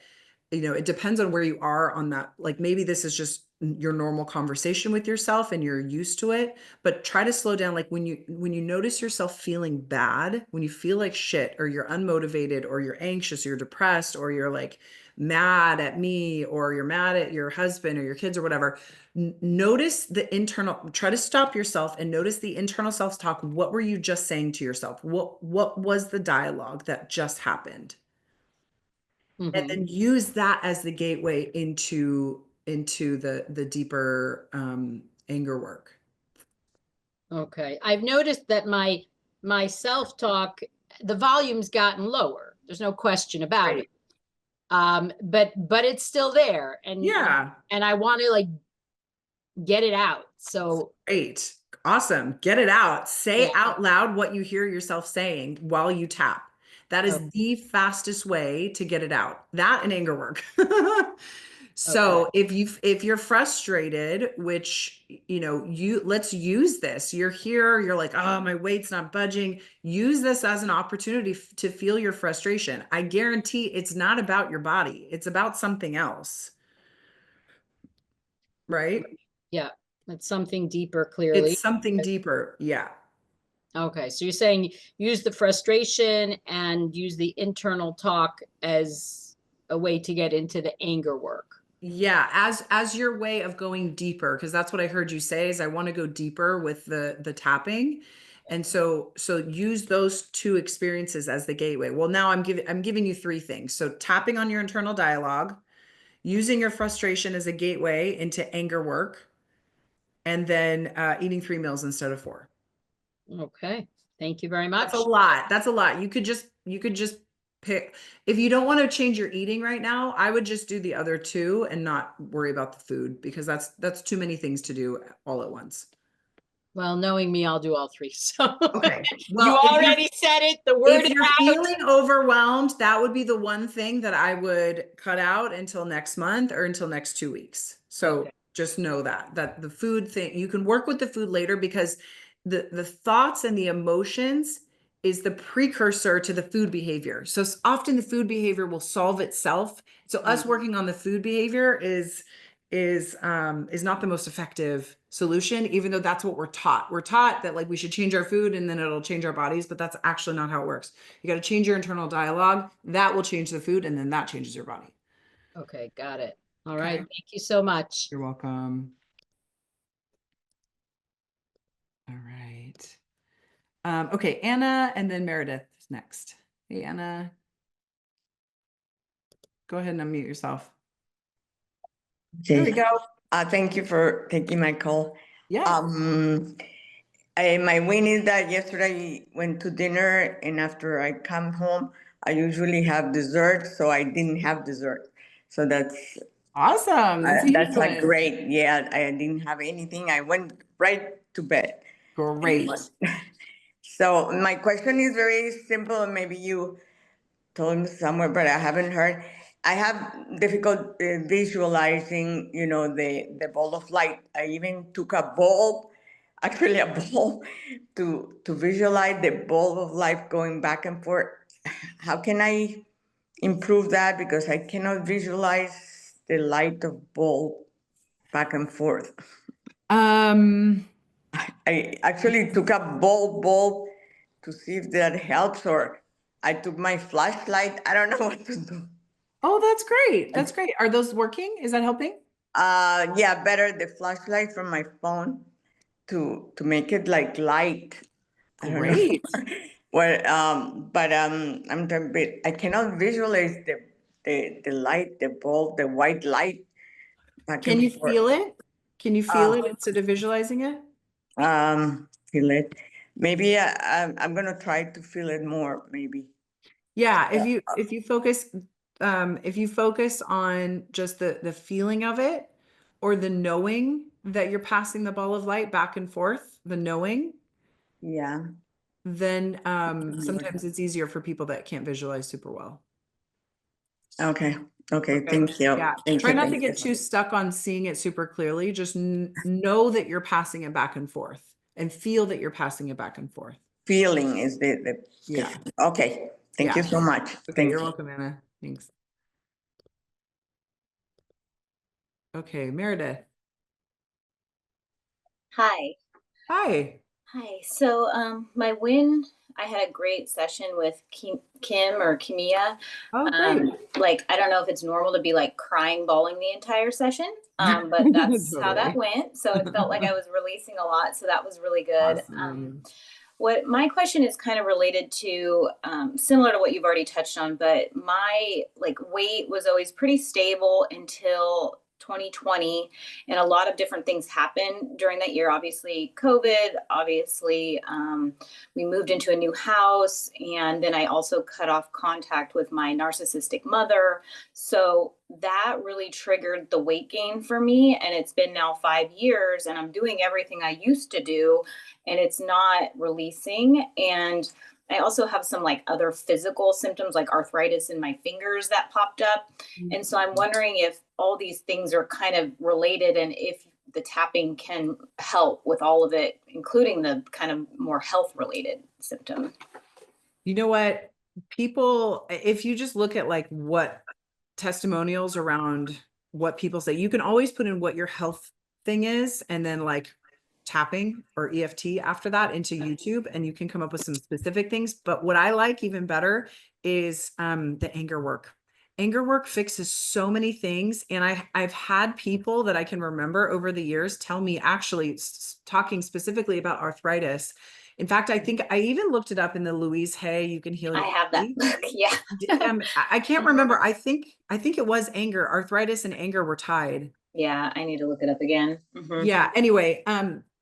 it depends on where you are on that. Like maybe this is just your normal conversation with yourself and you're used to it, but try to slow down. Like when you notice yourself feeling bad, when you feel like shit, or you're unmotivated, or you're anxious, or you're depressed, or you're like mad at me, or you're mad at your husband or your kids or whatever, notice the internal, try to stop yourself and notice the internal self-talk. What were you just saying to yourself? What was the dialogue that just happened? And then use that as the gateway into the deeper anger work. Okay, I've noticed that my self-talk, the volume's gotten lower. There's no question about it. But it's still there, and Yeah. and I want to like get it out. So Great. Awesome. Get it out. Say Yeah. out loud what you hear yourself saying while you tap. That is Okay. the fastest way to get it out. That and anger work. So if you're frustrated, which let's use this. You're here, you're like, oh, my weight's not budging. Use this as an opportunity to feel your frustration. I guarantee it's not about your body. It's about something else. Right? yeah, it's something deeper, clearly. It's something deeper. Yeah. Okay, so you're saying use the frustration and use the internal talk as a way to get into the anger work. Yeah, as your way of going deeper, because that's what I heard you say is I want to go deeper with the tapping. And so use those two experiences as the gateway. Well, now I'm giving you three things. So tapping on your internal dialogue, using your frustration as a gateway into anger work, and then eating 3 meals instead of 4. Okay, thank you very much. That's a lot. That's a lot. You could just pick. If you don't want to change your eating right now, I would just do the other 2 and not worry about the food, because that's too many things to do all at once. Well, knowing me, I'll do all 3. So Okay. you Well, if you're- already said it. The word If you're out. feeling overwhelmed, that would be the one thing that I would cut out until next month or until next 2 weeks. So Okay. just know that the food thing, you can work with the food later, because the thoughts and the emotions is the precursor to the food behavior. So often the food behavior will solve itself. So us working on the food behavior is not the most effective solution, even though that's what we're taught. We're taught that like we should change our food and then it'll change our bodies, but that's actually not how it works. You got to change your internal dialogue. That will change the food, and then that changes your body. Okay, got it. All right, Okay. thank you so much. You're welcome. All right. Okay, Anna, and then Meredith is next. Hey, Anna. Go ahead and unmute yourself. There we go. Thank you for taking my call. Yeah. My win is that yesterday I went to dinner, and after I come home, I usually have dessert, so I didn't have dessert. So that's Awesome. That's a huge that's a win. great. Yeah, I didn't have anything. I went right to bed. Great. So my question is very simple, and maybe you told me somewhere, but I haven't heard. I have difficult visualizing, the ball of light. I even took a bulb, actually a bulb, to visualize the ball of light going back and forth. How can I improve that? Because I cannot visualize the light of bulb back and forth. I actually took a bulb to see if that helps, or I took my flashlight. I don't know what to do. Oh, that's great. That's great. Are those working? Is that helping? Yeah, better the flashlight from my phone to make it like light. I don't know. Great. Well, but I'm a bit. I cannot visualize the light, the bulb, the white light. Can you feel it? Can you feel it instead of visualizing it? Feel it. Maybe I'm gonna try to feel it more. Maybe. Yeah. If you focus on just the feeling of it, or the knowing that you're passing the ball of light back and forth, the knowing. Yeah. Then sometimes it's easier for people that can't visualize super well. Okay. Thank you. Yeah. Try not to get too stuck on seeing it super clearly. Just know that you're passing it back and forth, and feel that you're passing it back and forth. Feeling is the Yeah. Okay. Thank you so much. Okay, you're welcome, Anna. Thanks. Okay, Meredith. Hi. Hi. Hi. So my win, I had a great session with Kim or Kimia. Oh, great. Like, I don't know if it's normal to be like crying, bawling the entire session, but that's how that went. So it felt like I was releasing a lot. So that was really good. Awesome. What my question is kind of related to, similar to what you've already touched on, but my like weight was always pretty stable until 2020, and a lot of different things happened during that year. Obviously COVID, obviously we moved into a new house, and then I also cut off contact with my narcissistic mother. So that really triggered the weight gain for me, and it's been now 5 years, and I'm doing everything I used to do, and it's not releasing. And I also have some like other physical symptoms like arthritis in my fingers that popped up. And so I'm wondering if all these things are kind of related, and if the tapping can help with all of it, including the kind of more health related symptom. You know what? People, if you just look at like what testimonials around what people say, you can always put in what your health thing is, and then like tapping or EFT after that into YouTube, and you can come up with some specific things. But what I like even better is the anger work. Anger work fixes so many things. And I've had people that I can remember over the years tell me, actually talking specifically about arthritis. In fact, I think I even looked it up in the Louise Hay, You Can Heal Your I have that book. Yeah. I can't remember. I think it was anger. Arthritis and anger were tied. Yeah, I need to look it up again. Mhm. Yeah. Anyway,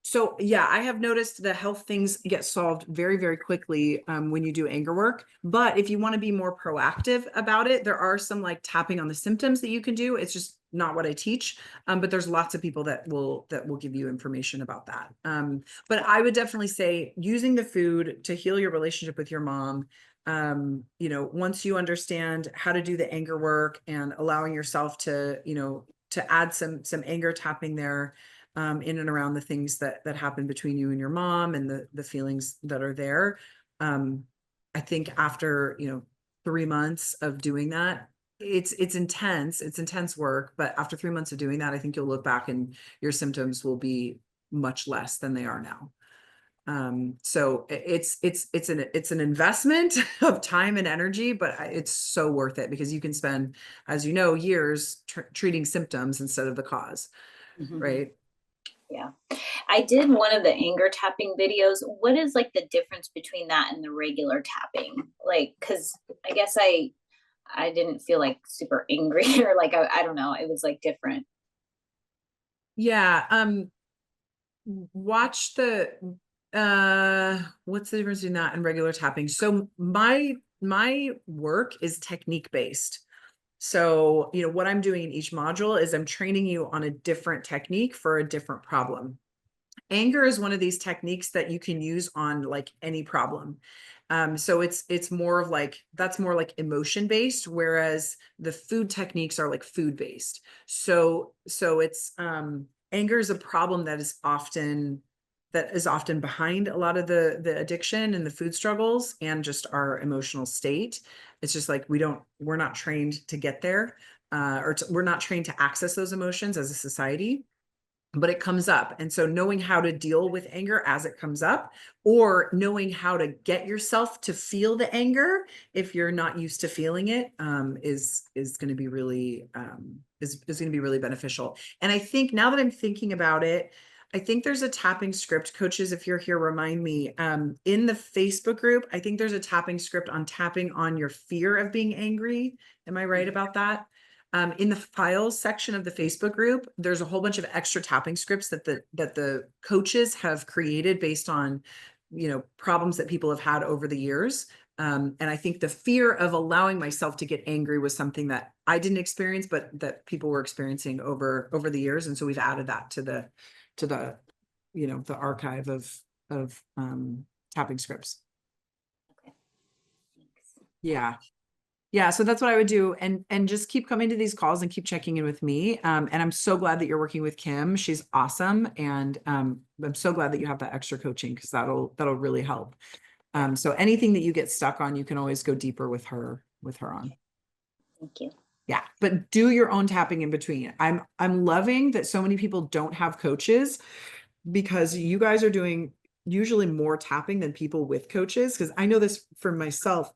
so yeah, I have noticed the health things get solved very, very quickly when you do anger work. But if you want to be more proactive about it, there are some like tapping on the symptoms that you can do. It's just not what I teach. But there's lots of people that will give you information about that. But I would definitely say using the food to heal your relationship with your mom. You know, once you understand how to do the anger work and allowing yourself to, you know, to add some anger tapping there. In and around the things that happen between you and your mom and the feelings that are there. I think after, you know, 3 months of doing that, it's intense work, but after 3 months of doing that, I think you'll look back and your symptoms will be much less than they are now. So it's an investment of time and energy, but it's so worth it because you can spend, as you know, years treating symptoms instead of the cause, right? Yeah. I did one of the anger tapping videos. What is like the difference between that and the regular tapping? Like, cause I guess I didn't feel like super angry or like, I don't know. It was like different. Yeah. Watch the, what's the difference between that and regular tapping? So my work is technique based. So, you know, what I'm doing in each module is I'm training you on a different technique for a different problem. Anger is one of these techniques that you can use on like any problem. So it's more of like, that's more like emotion based, whereas the food techniques are like food based. So it's, anger is a problem that is often behind a lot of the addiction and the food struggles and just our emotional state. It's just like, we're not trained to get there, we're not trained to access those emotions as a society, but it comes up. And so knowing how to deal with anger as it comes up, or knowing how to get yourself to feel the anger if you're not used to feeling it, is going to be really, is going to be really beneficial. And I think now that I'm thinking about it, I think there's a tapping script. Coaches, if you're here, remind me, in the Facebook group, I think there's a tapping script on tapping on your fear of being angry. Am I right about that? In the files section of the Facebook group, there's a whole bunch of extra tapping scripts that the coaches have created based on, you know, problems that people have had over the years. And I think the fear of allowing myself to get angry was something that I didn't experience, but that people were experiencing over the years. And so we've added that to the, you know, the archive of tapping scripts. Okay. Thanks. Yeah. Yeah. So that's what I would do. And just keep coming to these calls and keep checking in with me. And I'm so glad that you're working with Kim. She's awesome. And I'm so glad that you have that extra coaching because that'll really help. So anything that you get stuck on, you can always go deeper with her on. Thank you. Yeah, but do your own tapping in between. I'm loving that so many people don't have coaches because you guys are doing usually more tapping than people with coaches. Because I know this for myself.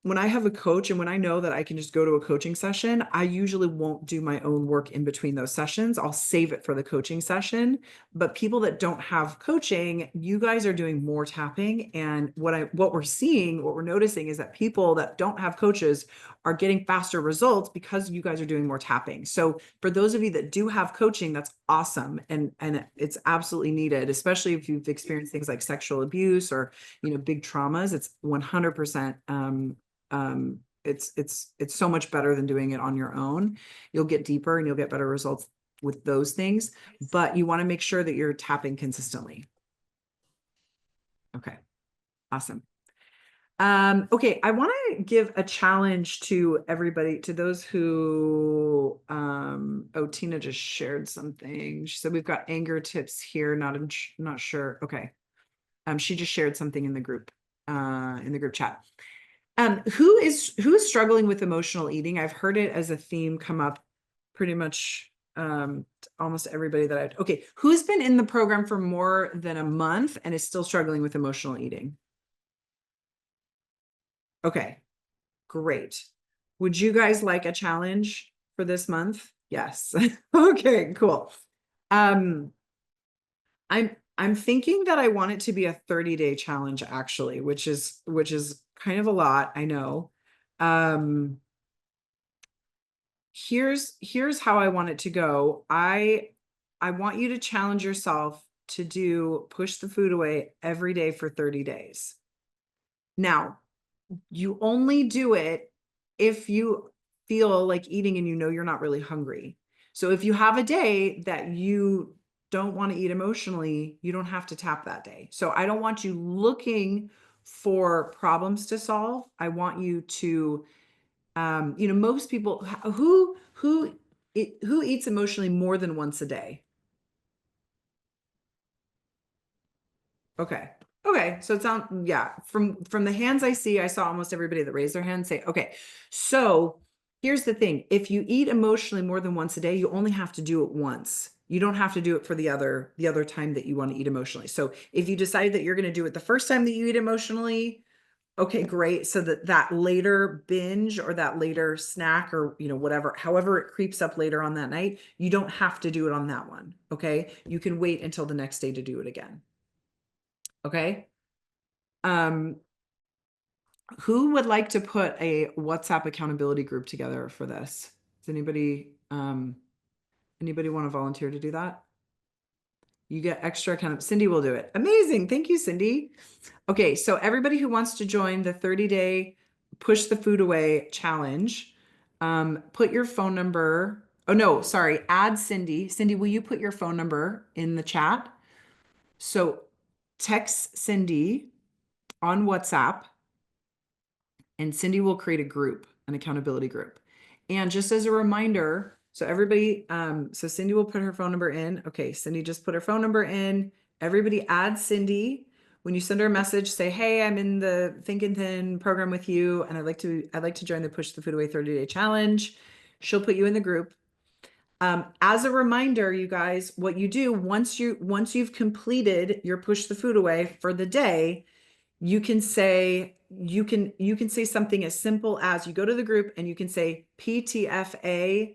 when I have a coach and when I know that I can just go to a coaching session, I usually won't do my own work in between those sessions. I'll save it for the coaching session. But people that don't have coaching, you guys are doing more tapping. And what we're noticing is that people that don't have coaches are getting faster results because you guys are doing more tapping. So for those of you that do have coaching, that's awesome. And it's absolutely needed, especially if you've experienced things like sexual abuse or, big traumas. It's 100%. It's so much better than doing it on your own. You'll get deeper and you'll get better results with those things, but you want to make sure that you're tapping consistently. Okay. Awesome. Okay. I want to give a challenge to everybody, to those who, Tina just shared something. She said, we've got anger tips here. Not sure. Okay. She just shared something in the group chat. Who is struggling with emotional eating? I've heard it as a theme come up pretty much almost everybody okay. Who's been in the program for more than a month and is still struggling with emotional eating? Okay, great. Would you guys like a challenge for this month? Yes. Okay, cool. I'm thinking that I want it to be a 30-day challenge actually, which is kind of a lot, I know. Here's how I want it to go. I want you to challenge yourself to push the food away every day for 30 days. Now, you only do it if you feel like eating and you're not really hungry. So if you have a day that you don't want to eat emotionally, you don't have to tap that day. So I don't want you looking for problems to solve. I want you to, most people who eats emotionally more than once a day. Okay. So it sounds, from the hands I see, I saw almost everybody that raised their hand say, okay. So here's the thing. If you eat emotionally more than once a day, you only have to do it once. You don't have to do it for the other time that you want to eat emotionally. So if you decide that you're going to do it the first time that you eat emotionally, okay, great. So that later binge or that later snack or, whatever, however it creeps up later on that night, you don't have to do it on that one. Okay. You can wait until the next day to do it again. Okay. Who would like to put a WhatsApp accountability group together for this? Does anybody want to volunteer to do that? You get extra Cindy will do it. Amazing. Thank you, Cindy. Okay. So everybody who wants to join the 30-day push the food away challenge, put your phone number. Oh no, sorry. Add Cindy. Cindy, will you put your phone number in the chat? So text Cindy on WhatsApp and Cindy will create a group, an accountability group. And just as a reminder, so everybody, so Cindy will put her phone number in. Okay, Cindy just put her phone number in. Everybody add Cindy. When you send her a message, say, hey, I'm in the Think and Thin program with you, and I'd like to join the Push the Food Away 30-day challenge. She'll put you in the group. As a reminder, you guys, what you do once you've completed your Push the Food Away for the day, you can say something as simple as you go to the group and you can say PTFA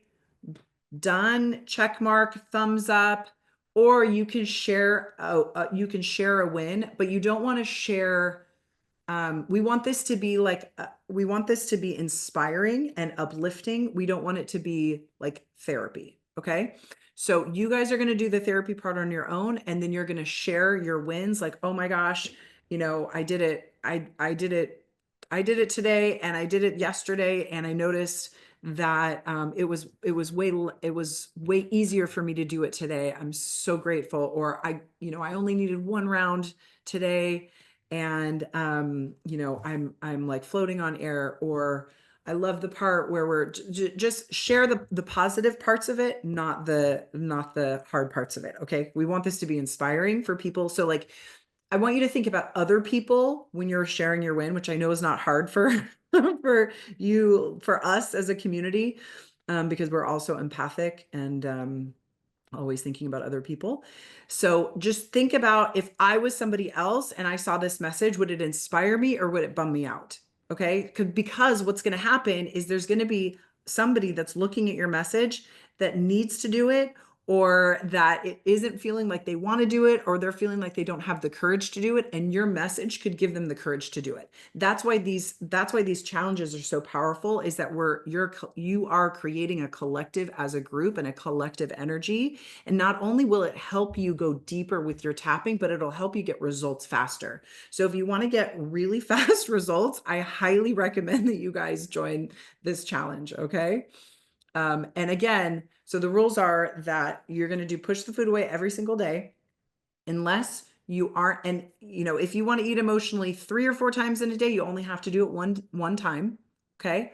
done, check mark, thumbs up, or you can share a win, but you don't want to share. We want this to be inspiring and uplifting. We don't want it to be like therapy. Okay. So you guys are going to do the therapy part on your own, and then you're going to share your wins. Like, oh my gosh, I did it. I did it today, and I did it yesterday, and I noticed that it was way easier for me to do it today. I'm so grateful. Or I only needed one round today, and I'm like floating on air. Or I love the part where we're just share the positive parts of it, not the hard parts of it. Okay, we want this to be inspiring for people. So like, I want you to think about other people when you're sharing your win, which I know is not hard for for us as a community, because we're also empathic and always thinking about other people. So just think about, if I was somebody else and I saw this message, would it inspire me or would it bum me out? Okay. Because what's going to happen is there's going to be somebody that's looking at your message that needs to do it, or that it isn't feeling like they want to do it, or they're feeling like they don't have the courage to do it. And your message could give them the courage to do it. That's why these challenges are so powerful, is that you are creating a collective as a group and a collective energy. And not only will it help you go deeper with your tapping, but it'll help you get results faster. So if you want to get really fast results, I highly recommend that you guys join this challenge. Okay. And again, so the rules are that you're going to do push the food away every single day, unless you aren't, and if you want to eat emotionally 3 or 4 times in a day, you only have to do it one time. Okay.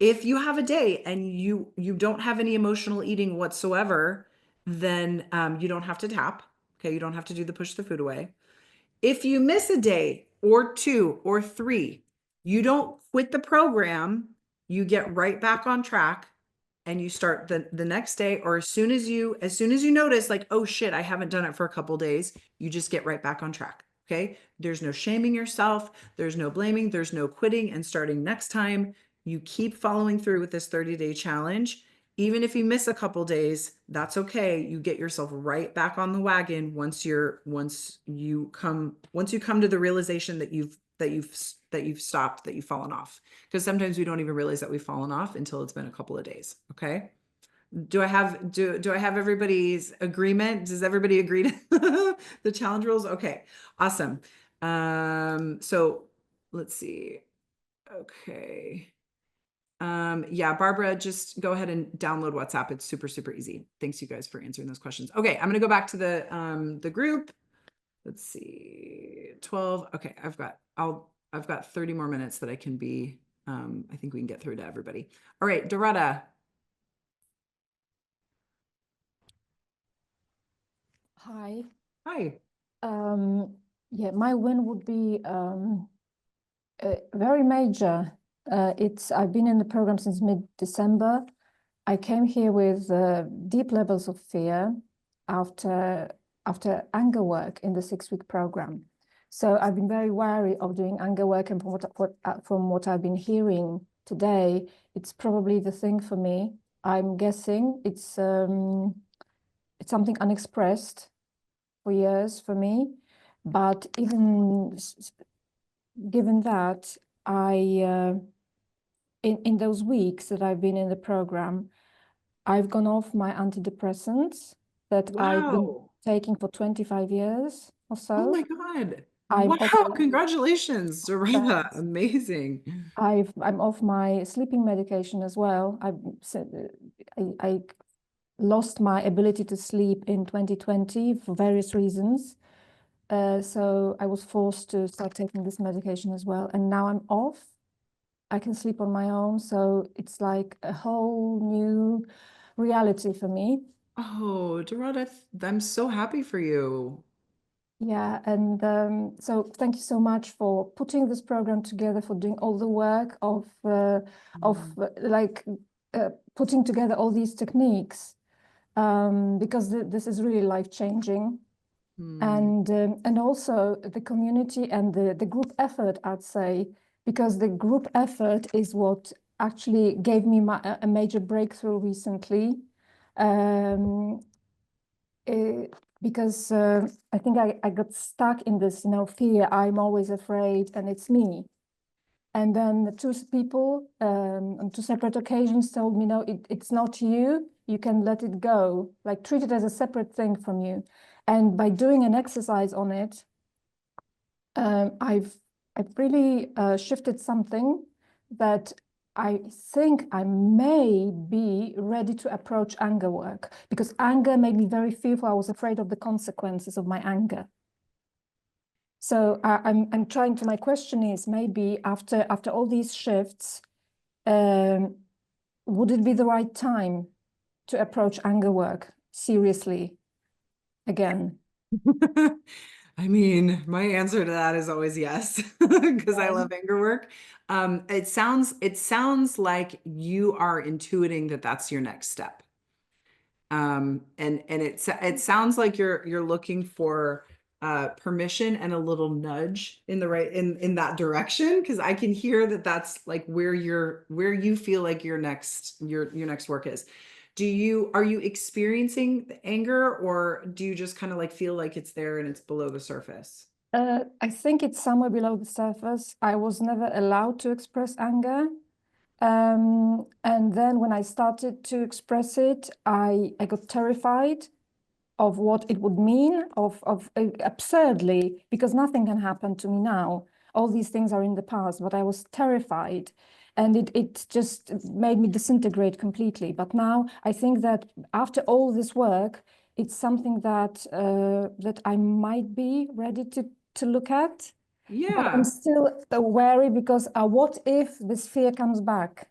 If you have a day and you don't have any emotional eating whatsoever, then you don't have to tap. Okay. You don't have to do the push the food away. If you miss a day or 2 or 3, you don't quit the program. You get right back on track and you start the next day, or as soon as you notice, like, oh shit, I haven't done it for a couple days, you just get right back on track. Okay. There's no shaming yourself. There's no blaming. There's no quitting and starting next time. You keep following through with this 30-day challenge. Even if you miss a couple days, that's okay. You get yourself right back on the wagon once you come to the realization that you've stopped, that you've fallen off. Because sometimes we don't even realize that we've fallen off until it's been a couple of days. Okay. Do I have everybody's agreement? Does everybody agree to the challenge rules? Okay, awesome. So let's see. Okay. Yeah, Barbara, just go ahead and download WhatsApp. It's super, super easy. Thanks you guys for answering those questions. Okay, I'm gonna go back to the group. Let's see, 12. Okay, I've got 30 more minutes that I can be, I think we can get through to everybody. All right, Doretta. Hi. Hi. Yeah, my win would be very major. I've been in the program since mid-December. I came here with deep levels of fear after anger work in the 6-week program. So I've been very wary of doing anger work, and from what I've been hearing today, it's probably the thing for me. I'm guessing it's something unexpressed for years for me, but even given that, in those weeks that I've been in the program, I've gone off my antidepressants that I've been taking for 25 years or so. Oh my God. I'm wow, congratulations, Doretta. Amazing. I'm off my sleeping medication as well. I lost my ability to sleep in 2020 for various reasons. So I was forced to start taking this medication as well. And now I'm off. I can sleep on my own. So it's like a whole new reality for me. Oh, Doretta, I'm so happy for you. Yeah, and so thank you so much for putting this program together, for doing all the work of putting together all these techniques, because this is really life-changing. And also the community and the group effort, I'd say, because the group effort is what actually gave me a major breakthrough recently. Because I think I got stuck in this, fear. I'm always afraid, and it's me. And then the 2 people on 2 separate occasions told me, no, it's not you. You can let it go, like treat it as a separate thing from you. And by doing an exercise on it, I've really shifted something that I think I may be ready to approach anger work, because anger made me very fearful. I was afraid of the consequences of my anger. So I'm trying to, my question is, maybe after all these shifts, would it be the right time to approach anger work seriously again? I mean, my answer to that is always yes, because I love anger work. It sounds like you are intuiting that that's your next step. And it sounds like you're looking for permission and a little nudge in the right in that direction, because I can hear that that's like where you feel like your next work is. Are you experiencing the anger, or do you just kind of like feel like it's there and it's below the surface? I think it's somewhere below the surface. I was never allowed to express anger. And then when I started to express it, I got terrified of what it would mean, of absurdly, because nothing can happen to me now. All these things are in the past, but I was terrified. And it just made me disintegrate completely. But now I think that after all this work, it's something that that I might be ready to look at. But Yeah. I'm still wary because what if this fear comes back?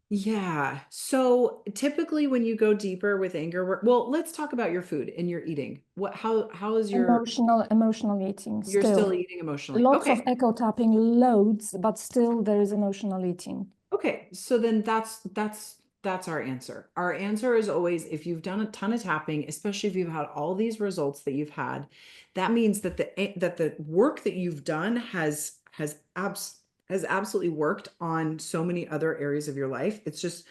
Yeah. So typically when you go deeper with anger work, well, let's talk about your food and your eating. How is your Emotional eating you're still. still eating emotionally? Lots of Okay. echo tapping, loads, but still there is emotional eating. Okay. So then that's our answer. Our answer is always, if you've done a ton of tapping, especially if you've had all these results that you've had, that means that the work that you've done has absolutely worked on so many other areas of your life. It's just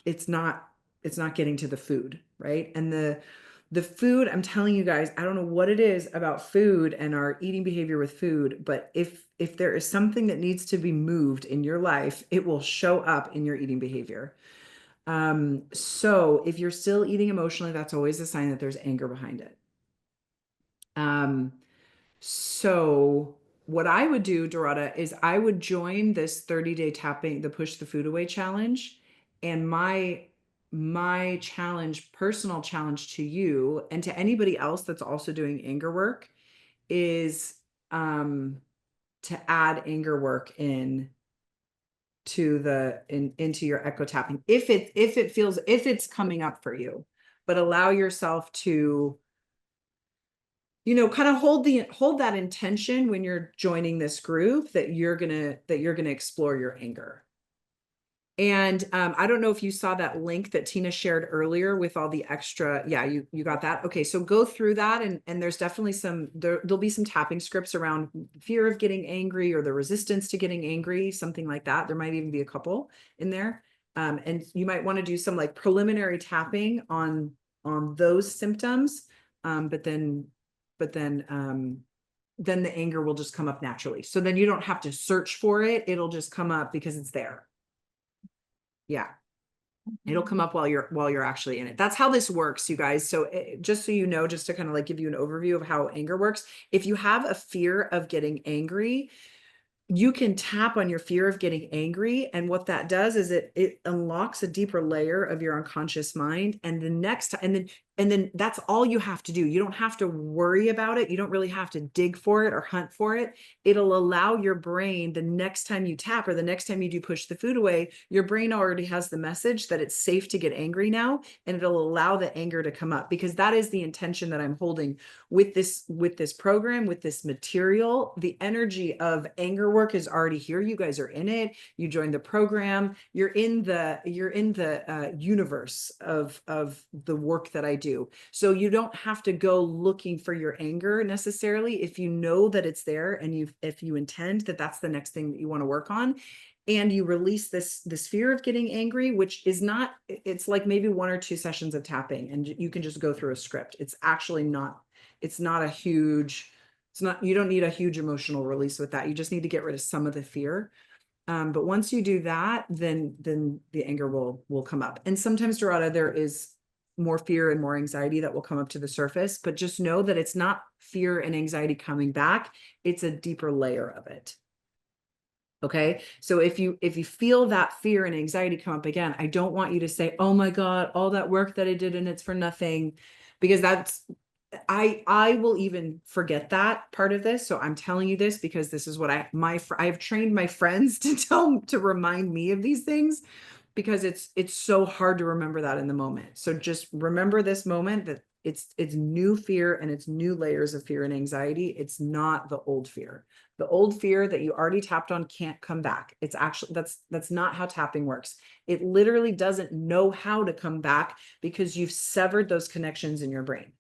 it's not getting to the food, right? And the food, I'm telling you guys, I don't know what it is about food and our eating behavior with food, but if there is something that needs to be moved in your life, it will show up in your eating behavior. So if you're still eating emotionally, that's always a sign that there's anger behind it. So what I would do, Dorada, is I would join this 30-day tapping, the Push the Food Away challenge. And my personal challenge to you and to anybody else that's also doing anger work is to add anger work into your echo tapping if it's coming up for you, but allow yourself to kind of hold that intention when you're joining this group that you're gonna explore your anger. And I don't know if you saw that link that Tina shared earlier with all the extra. Yeah, you got that. Okay, so go through that, and there's definitely there'll be some tapping scripts around fear of getting angry or the resistance to getting angry, something like that. There might even be a couple in there. And you might want to do some like preliminary tapping on those symptoms. But then the anger will just come up naturally. So then you don't have to search for it. It'll just come up because it's there. Yeah. It'll come up while you're actually in it. That's how this works, you guys. So just so you know, just to kind of like give you an overview of how anger works. If you have a fear of getting angry, you can tap on your fear of getting angry. And what that does is it unlocks a deeper layer of your unconscious mind. And the next time, and then that's all you have to do. You don't have to worry about it. You don't really have to dig for it or hunt for it. It'll allow your brain, the next time you tap or the next time you do Push the Food Away, your brain already has the message that it's safe to get angry now. And it'll allow the anger to come up, because that is the intention that I'm holding with this program, with this material. The energy of anger work is already here. You guys are in it. You joined the program. You're in the universe of the work that I do. So you don't have to go looking for your anger necessarily. If you know that it's there, and if you intend that that's the next thing that you want to work on, and you release this fear of getting angry, which is not, it's like maybe 1 or 2 sessions of tapping, and you can just go through a script. It's actually not, you don't need a huge emotional release with that. You just need to get rid of some of the fear. But once you do that, then the anger will come up. And sometimes, Dorada, there is more fear and more anxiety that will come up to the surface, but just know that it's not fear and anxiety coming back. It's a deeper layer of it. Okay. So if you feel that fear and anxiety come up again, I don't want you to say, oh my God, all that work that I did and it's for nothing, because I will even forget that part of this. So I'm telling you this because this is what I've trained my friends to remind me of these things, because it's so hard to remember that in the moment. So just remember this moment, that it's new fear and it's new layers of fear and anxiety. It's not the old fear. The old fear that you already tapped on can't come back. It's actually, that's not how tapping works. It literally doesn't know how to come back because you've severed those connections in your brain.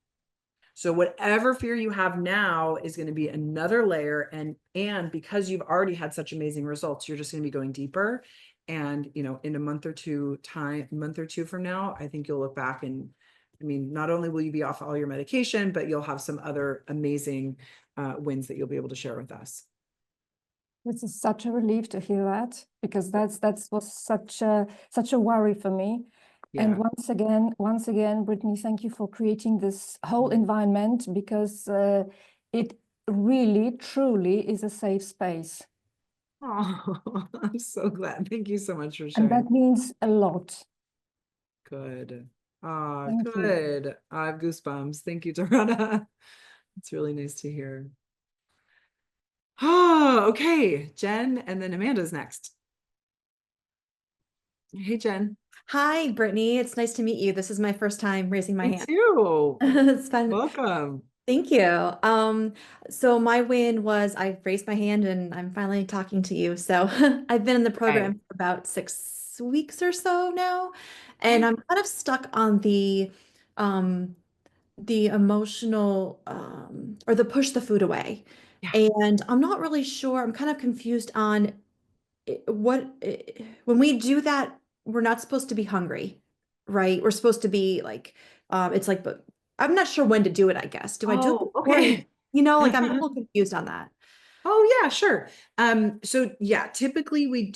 So whatever fear you have now is going to be another layer. And because you've already had such amazing results, you're just going to be going deeper. And, you know, in a month or two from now, I think you'll look back and, I mean, not only will you be off all your medication, but you'll have some other amazing wins that you'll be able to share with us. This is such a relief to hear that, because that was such a worry for me. Yeah. And once again, Brittany, thank you for creating this whole environment, because it really, truly is a safe space. Oh, I'm so glad. Thank you so much for And sharing. that means a lot. Good. Ah, Thank you. good. I have goosebumps. Thank you, Dorana. It's really nice to hear. Oh, okay. Jen, and then Amanda's next. Hey, Jen. Hi, Brittany. It's nice to meet you. This is my first time raising my Me hand. too. It's fun. Welcome. Thank you. So my win was I raised my hand and I'm finally talking to you. So I've been in the program for about 6 weeks or so now, and I'm kind of stuck on the emotional or the push the food away. And I'm not really sure. I'm kind of confused on when we do that, we're not supposed to be hungry, right? We're supposed to be like, it's like, but I'm not sure when to do it, I guess. Do I do it Oh, before? okay. You know, like I'm a little confused on that. Oh yeah, sure. So yeah, typically we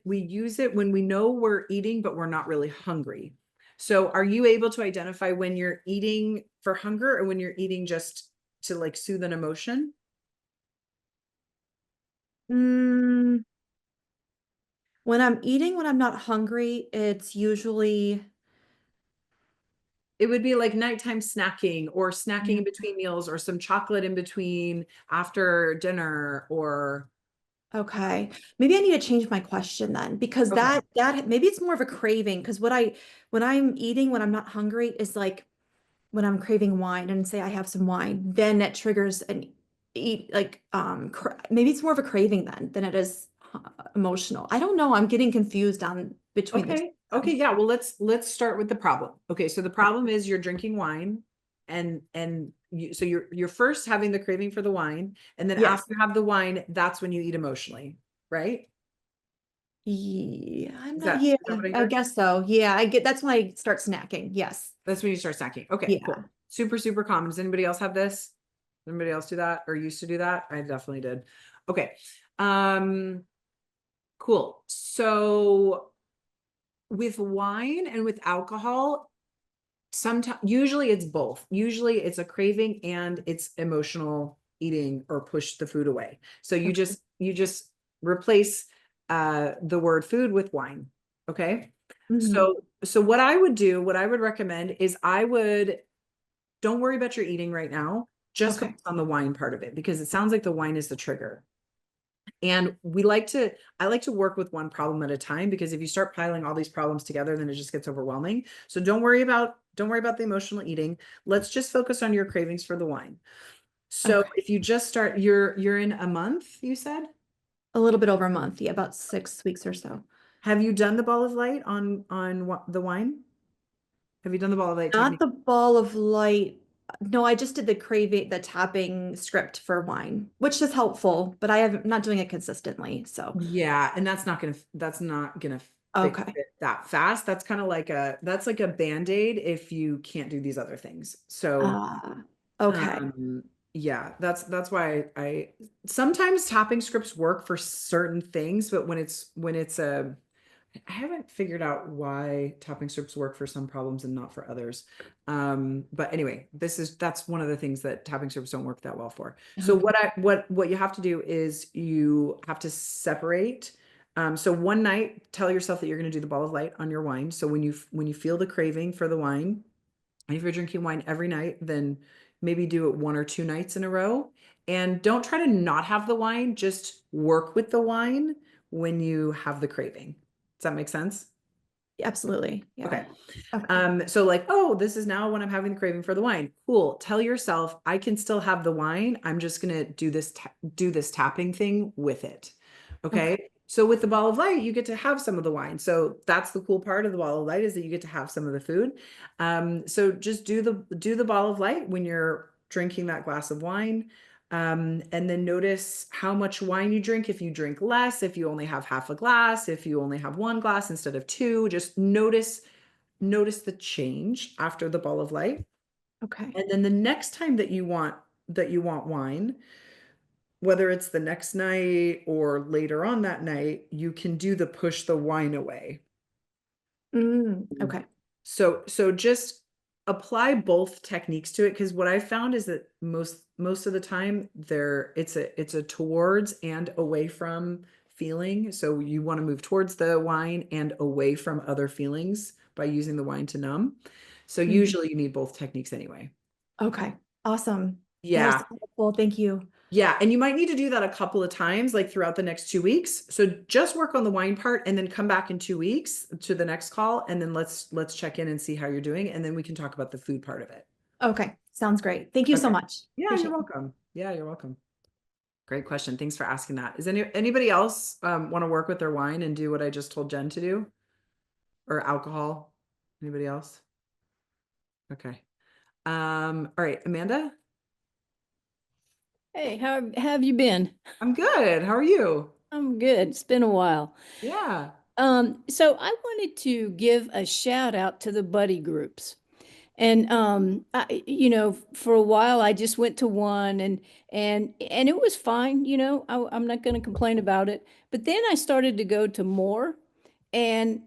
use it when we know we're eating, but we're not really hungry. So are you able to identify when you're eating for hunger or when you're eating just to like soothe an emotion? When I'm eating, when I'm not hungry, it's usually, It would be like nighttime snacking or snacking in between meals or some chocolate in between after dinner or. okay. Maybe I need to change my question then, because Okay. that maybe it's more of a craving, because when I'm eating, when I'm not hungry is like when I'm craving wine and say I have some wine, then it triggers an eat like maybe it's more of a craving then than it is emotional. I don't know. I'm getting confused on between the two. Okay. Okay. Yeah. Well, let's start with the problem. Okay. So the problem is you're drinking wine and so you're first having the craving for the wine, and then Yes. after you have the wine, that's when you eat emotionally, right? Yeah, Is that what I I heard? guess so. Yeah, that's when I start snacking. Yes. That's when you start snacking. Okay, Yeah. cool. Super, super common. Does anybody else have this? Anybody else do that or used to do that? I definitely did. Okay. Cool. So with wine and with alcohol, sometimes usually it's both. Usually it's a craving and it's emotional eating or push the food away. So you just replace the word food with wine. Okay. So what I would recommend is don't worry about your eating right now. Just focus on the wine part of it, because it sounds like the wine is the trigger. And I like to work with one problem at a time, because if you start piling all these problems together, then it just gets overwhelming. So don't worry about the emotional eating. Let's just focus on your cravings for the wine. So if you just start, you're in a month, you said? A little bit over a month. Yeah, about 6 weeks or so. Have you done the ball of light on the wine? Have you done the ball of light Not technique? the ball of light. No, I just did the tapping script for wine, which is helpful, but I'm not doing it consistently. So Yeah, and that's not gonna fix okay. it that fast. That's kind of like that's like a Band-Aid if you can't do these other things. So Okay. yeah, that's why I sometimes tapping scripts work for certain things, but when it's I haven't figured out why tapping scripts work for some problems and not for others. But anyway, that's one of the things that tapping scripts don't work that well for. So what you have to do is you have to separate. So one night, tell yourself that you're going to do the ball of light on your wine. So when you feel the craving for the wine, and if you're drinking wine every night, then maybe do it 1 or 2 nights in a row. And don't try to not have the wine, just work with the wine when you have the craving. Does that make sense? Absolutely. Yeah. Okay. So like, oh, this is now when I'm having the craving for the wine. Cool. Tell yourself, I can still have the wine. I'm just going to do this tapping thing with it. Okay. So with the ball of light, you get to have some of the wine. So that's the cool part of the ball of light, is that you get to have some of the food. So just do the ball of light when you're drinking that glass of wine. And then notice how much wine you drink. If you drink less, if you only have half a glass, if you only have one glass instead of two, just notice the change after the ball of light. Okay. And then the next time that you want wine, whether it's the next night or later on that night, you can do the push the wine away. Okay. So just apply both techniques to it, because what I found is that most of the time it's a towards and away from feeling. So you want to move towards the wine and away from other feelings by using the wine to numb. So usually you need both techniques anyway. Okay. Awesome. Yeah. Well, thank you. Yeah. And you might need to do that a couple of times, like throughout the next 2 weeks. So just work on the wine part and then come back in 2 weeks to the next call. And then let's check in and see how you're doing. And then we can talk about the food part of it. Okay. Sounds great. Thank you so Okay. much. Yeah, Appreciate you're welcome. Yeah, you're welcome. Great question. Thanks for asking that. Is anybody else want to work with their wine and do what I just told Jen to do? Or alcohol? Anybody else? Okay. All right, Amanda? Hey, how have you been? I'm good. How are you? I'm good. It's been a while. Yeah. So I wanted to give a shout out to the buddy groups. And for a while I just went to one and it was fine, I'm not going to complain about it. But then I started to go to more, and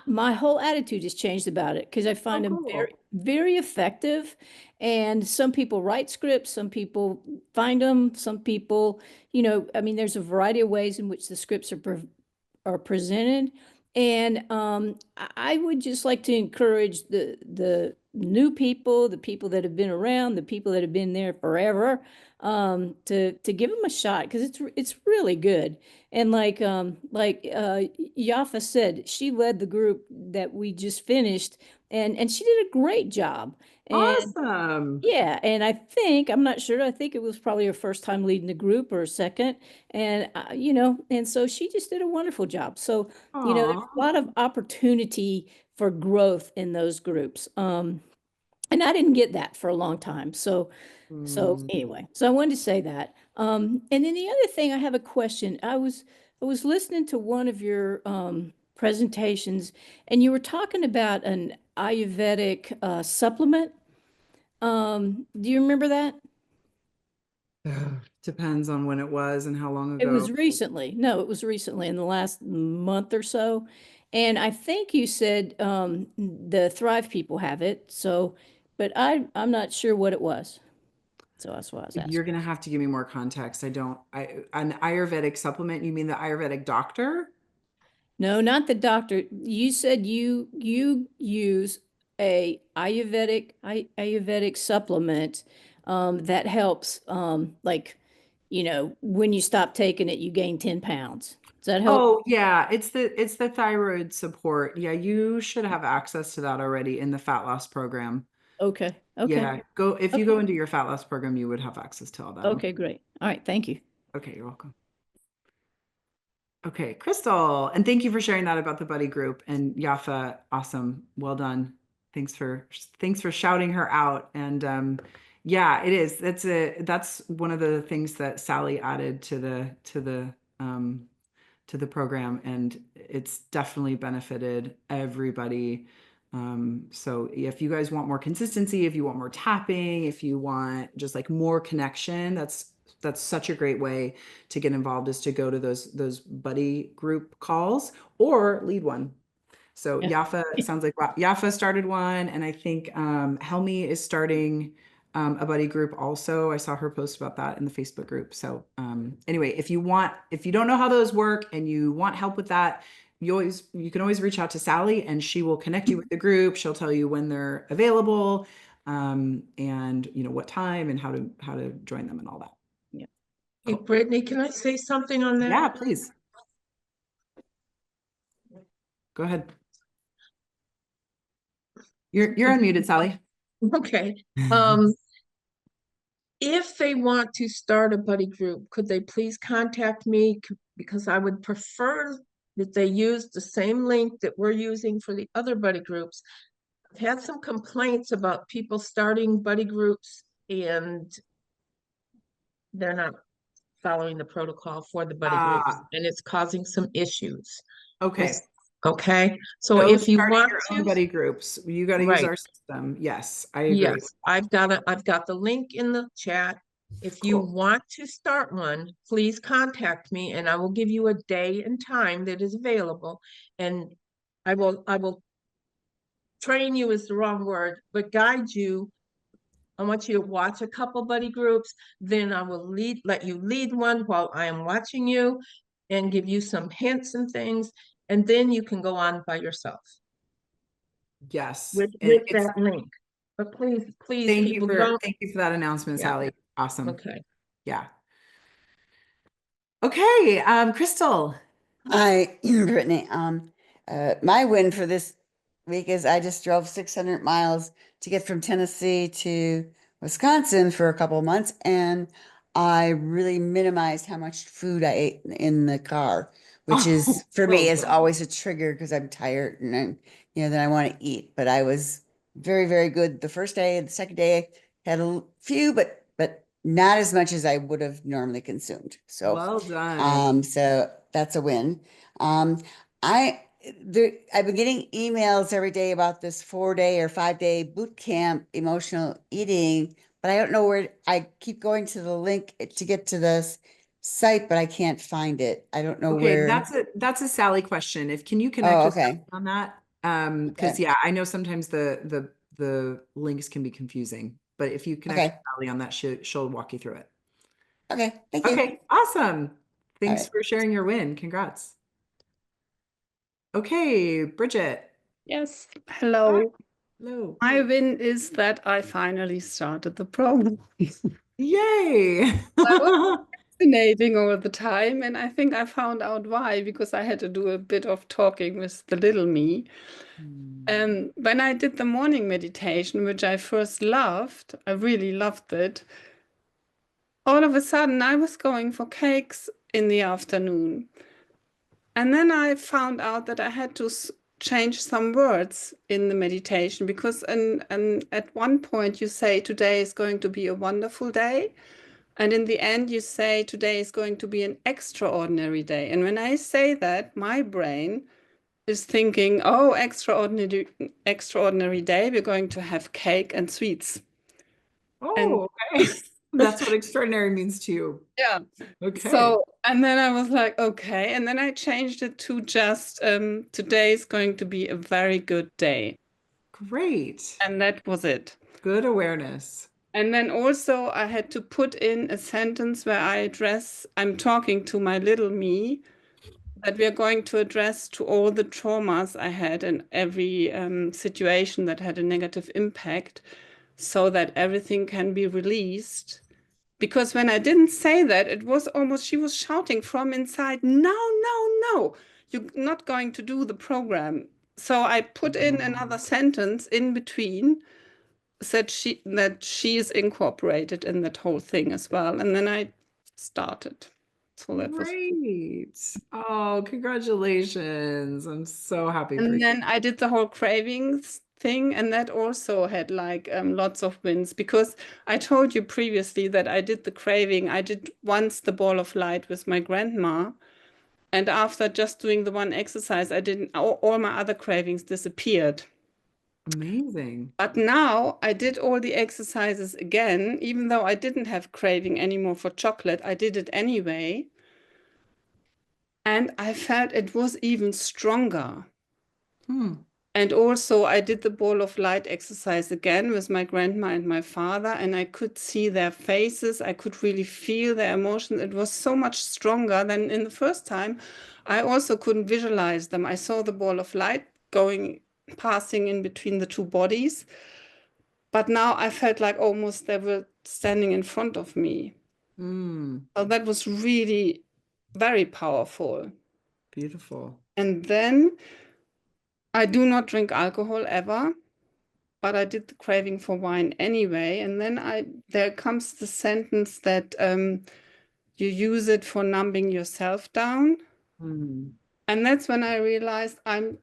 my whole attitude has changed about it, because I find them very, very effective. And some people write scripts, some people find them, some people, there's a variety of ways in which the scripts are presented. And I would just like to encourage the new people, the people that have been around, the people that have been there forever, to give them a shot, because it's really good. And like Yafa said, she led the group that we just finished, and she did a great job. And Awesome. yeah, and I'm not sure, I think it was probably her first time leading the group or second. And, and so she just did a wonderful job. So, there's a lot of opportunity for growth in those groups. And I didn't get that for a long time. So anyway, so I wanted to say that. And then the other thing, I have a question. I was listening to one of your presentations, and you were talking about an Ayurvedic supplement. Do you remember that? Depends on when it was and how long ago. It was recently. No, it was recently, in the last month or so. And I think you said the Thrive people have it. So, but I'm not sure what it was. So that's what I was asking. You're gonna have to give me more context. An Ayurvedic supplement, you mean the Ayurvedic doctor? No, not the doctor. You said you use a Ayurvedic supplement that helps, when you stop taking it, you gain 10 pounds. Does that help? Oh yeah, it's the thyroid support. Yeah, you should have access to that already in the fat loss program. Okay. Yeah, if you go into your fat loss program, you would have access to all that. Okay, great. All right, thank you. Okay, you're welcome. Okay, Crystal, and thank you for sharing that about the buddy group. And Yafa, awesome, well done. Thanks for shouting her out. And yeah, it is. That's one of the things that Sally added to the program, and it's definitely benefited everybody. So if you guys want more consistency, if you want more tapping, if you want just like more connection, that's such a great way to get involved, is to go to those buddy group calls or lead one. So Yeah. Yafa, it sounds like Yafa started one, and I think Helmi is starting a buddy group also. I saw her post about that in the Facebook group. So anyway, if you don't know how those work and you want help with that, you can always reach out to Sally, and she will connect you with the group. She'll tell you when they're available, and what time and how to join them and all that. Yeah. Hey, Brittany, can I say something on that? Yeah, please. Go ahead. You're unmuted, Sally. Okay. If they want to start a buddy group, could they please contact me? Because I would prefer that they use the same link that we're using for the other buddy groups. I've had some complaints about people starting buddy groups and they're not following the protocol for the buddy groups, and it's causing some issues. Okay. Okay, so So if you starting want your own to, buddy groups, you got to use right, our system. Yes, I agree. yes, I've got the link in the chat. If you Cool. want to start one, please contact me and I will give you a day and time that is available. And I will train you is the wrong word, but guide you. I want you to watch a couple buddy groups, then I will let you lead one while I am watching you and give you some hints and things, and then you can go on by yourself Yes. with It's that link. But please, thank you people for don't. that announcement, Yeah. Sally. Awesome. Okay. Yeah. Okay, Crystal. Hi, Brittany. My win for this week is I just drove 600 miles to get from Tennessee to Wisconsin for a couple of months, and I really minimized how much food I ate in the car, which Oh, is for me well is done. always a trigger because I'm tired and then I want to eat. But I was very, very good the first day. The second day had a few, but not as much as I would have normally consumed. So Well done. so that's a win. I've been getting emails every day about this 4-day or 5-day boot camp emotional eating, but I don't know where. I keep going to the link to get to this site, but I can't find it. I don't know Okay, where. that's a Sally question. Can you connect Oh, with Sally okay. on that? Because Okay. yeah, I know sometimes the links can be confusing, but if you connect with Okay. Sally on that, she'll walk you through it. Okay. Thank you. Okay, awesome. All Thanks right. for sharing your win. Congrats. Okay, Bridget. Yes, hello. Hello. My win is that I finally started the program. Yay! I was procrastinating all the time, and I think I found out why, because I had to do a bit of talking with the little me. When I did the morning meditation, which I first loved, I really loved it. All of a sudden, I was going for cakes in the afternoon. And then I found out that I had to change some words in the meditation because at one point you say today is going to be a wonderful day. And in the end, you say today is going to be an extraordinary day. And when I say that, my brain is thinking, oh, extraordinary day, we're going to have cake and sweets. Oh, okay. That's what extraordinary means to you. Yeah. Okay. So, and then I was like, okay. And then I changed it to just today is going to be a very good day. Great. And that was it. Good awareness. And then also I had to put in a sentence where I'm talking to my little me, that we are going to address to all the traumas I had in every situation that had a negative impact so that everything can be released. Because when I didn't say that, it was almost, she was shouting from inside, no, no, no, you're not going to do the program. So I put in another sentence in between that she is incorporated in that whole thing as well. And then I started. So that was great. Oh, congratulations. I'm so happy for you. And then I did the whole cravings thing, and that also had like lots of wins because I told you previously that I did the craving. I did once the ball of light with my grandma, and after just doing the one exercise, I didn't. All my other cravings disappeared. Amazing. But now I did all the exercises again, even though I didn't have craving anymore for chocolate. I did it anyway, and I felt it was even stronger. And also I did the ball of light exercise again with my grandma and my father, and I could see their faces. I could really feel their emotions. It was so much stronger than in the first time. I also couldn't visualize them. I saw the ball of light passing in between the two bodies. But now I felt like almost they were standing in front of me. So that was really very powerful. Beautiful. And then I do not drink alcohol ever, but I did the craving for wine anyway. And then there comes the sentence that you use it for numbing yourself down. And that's when I realized I'm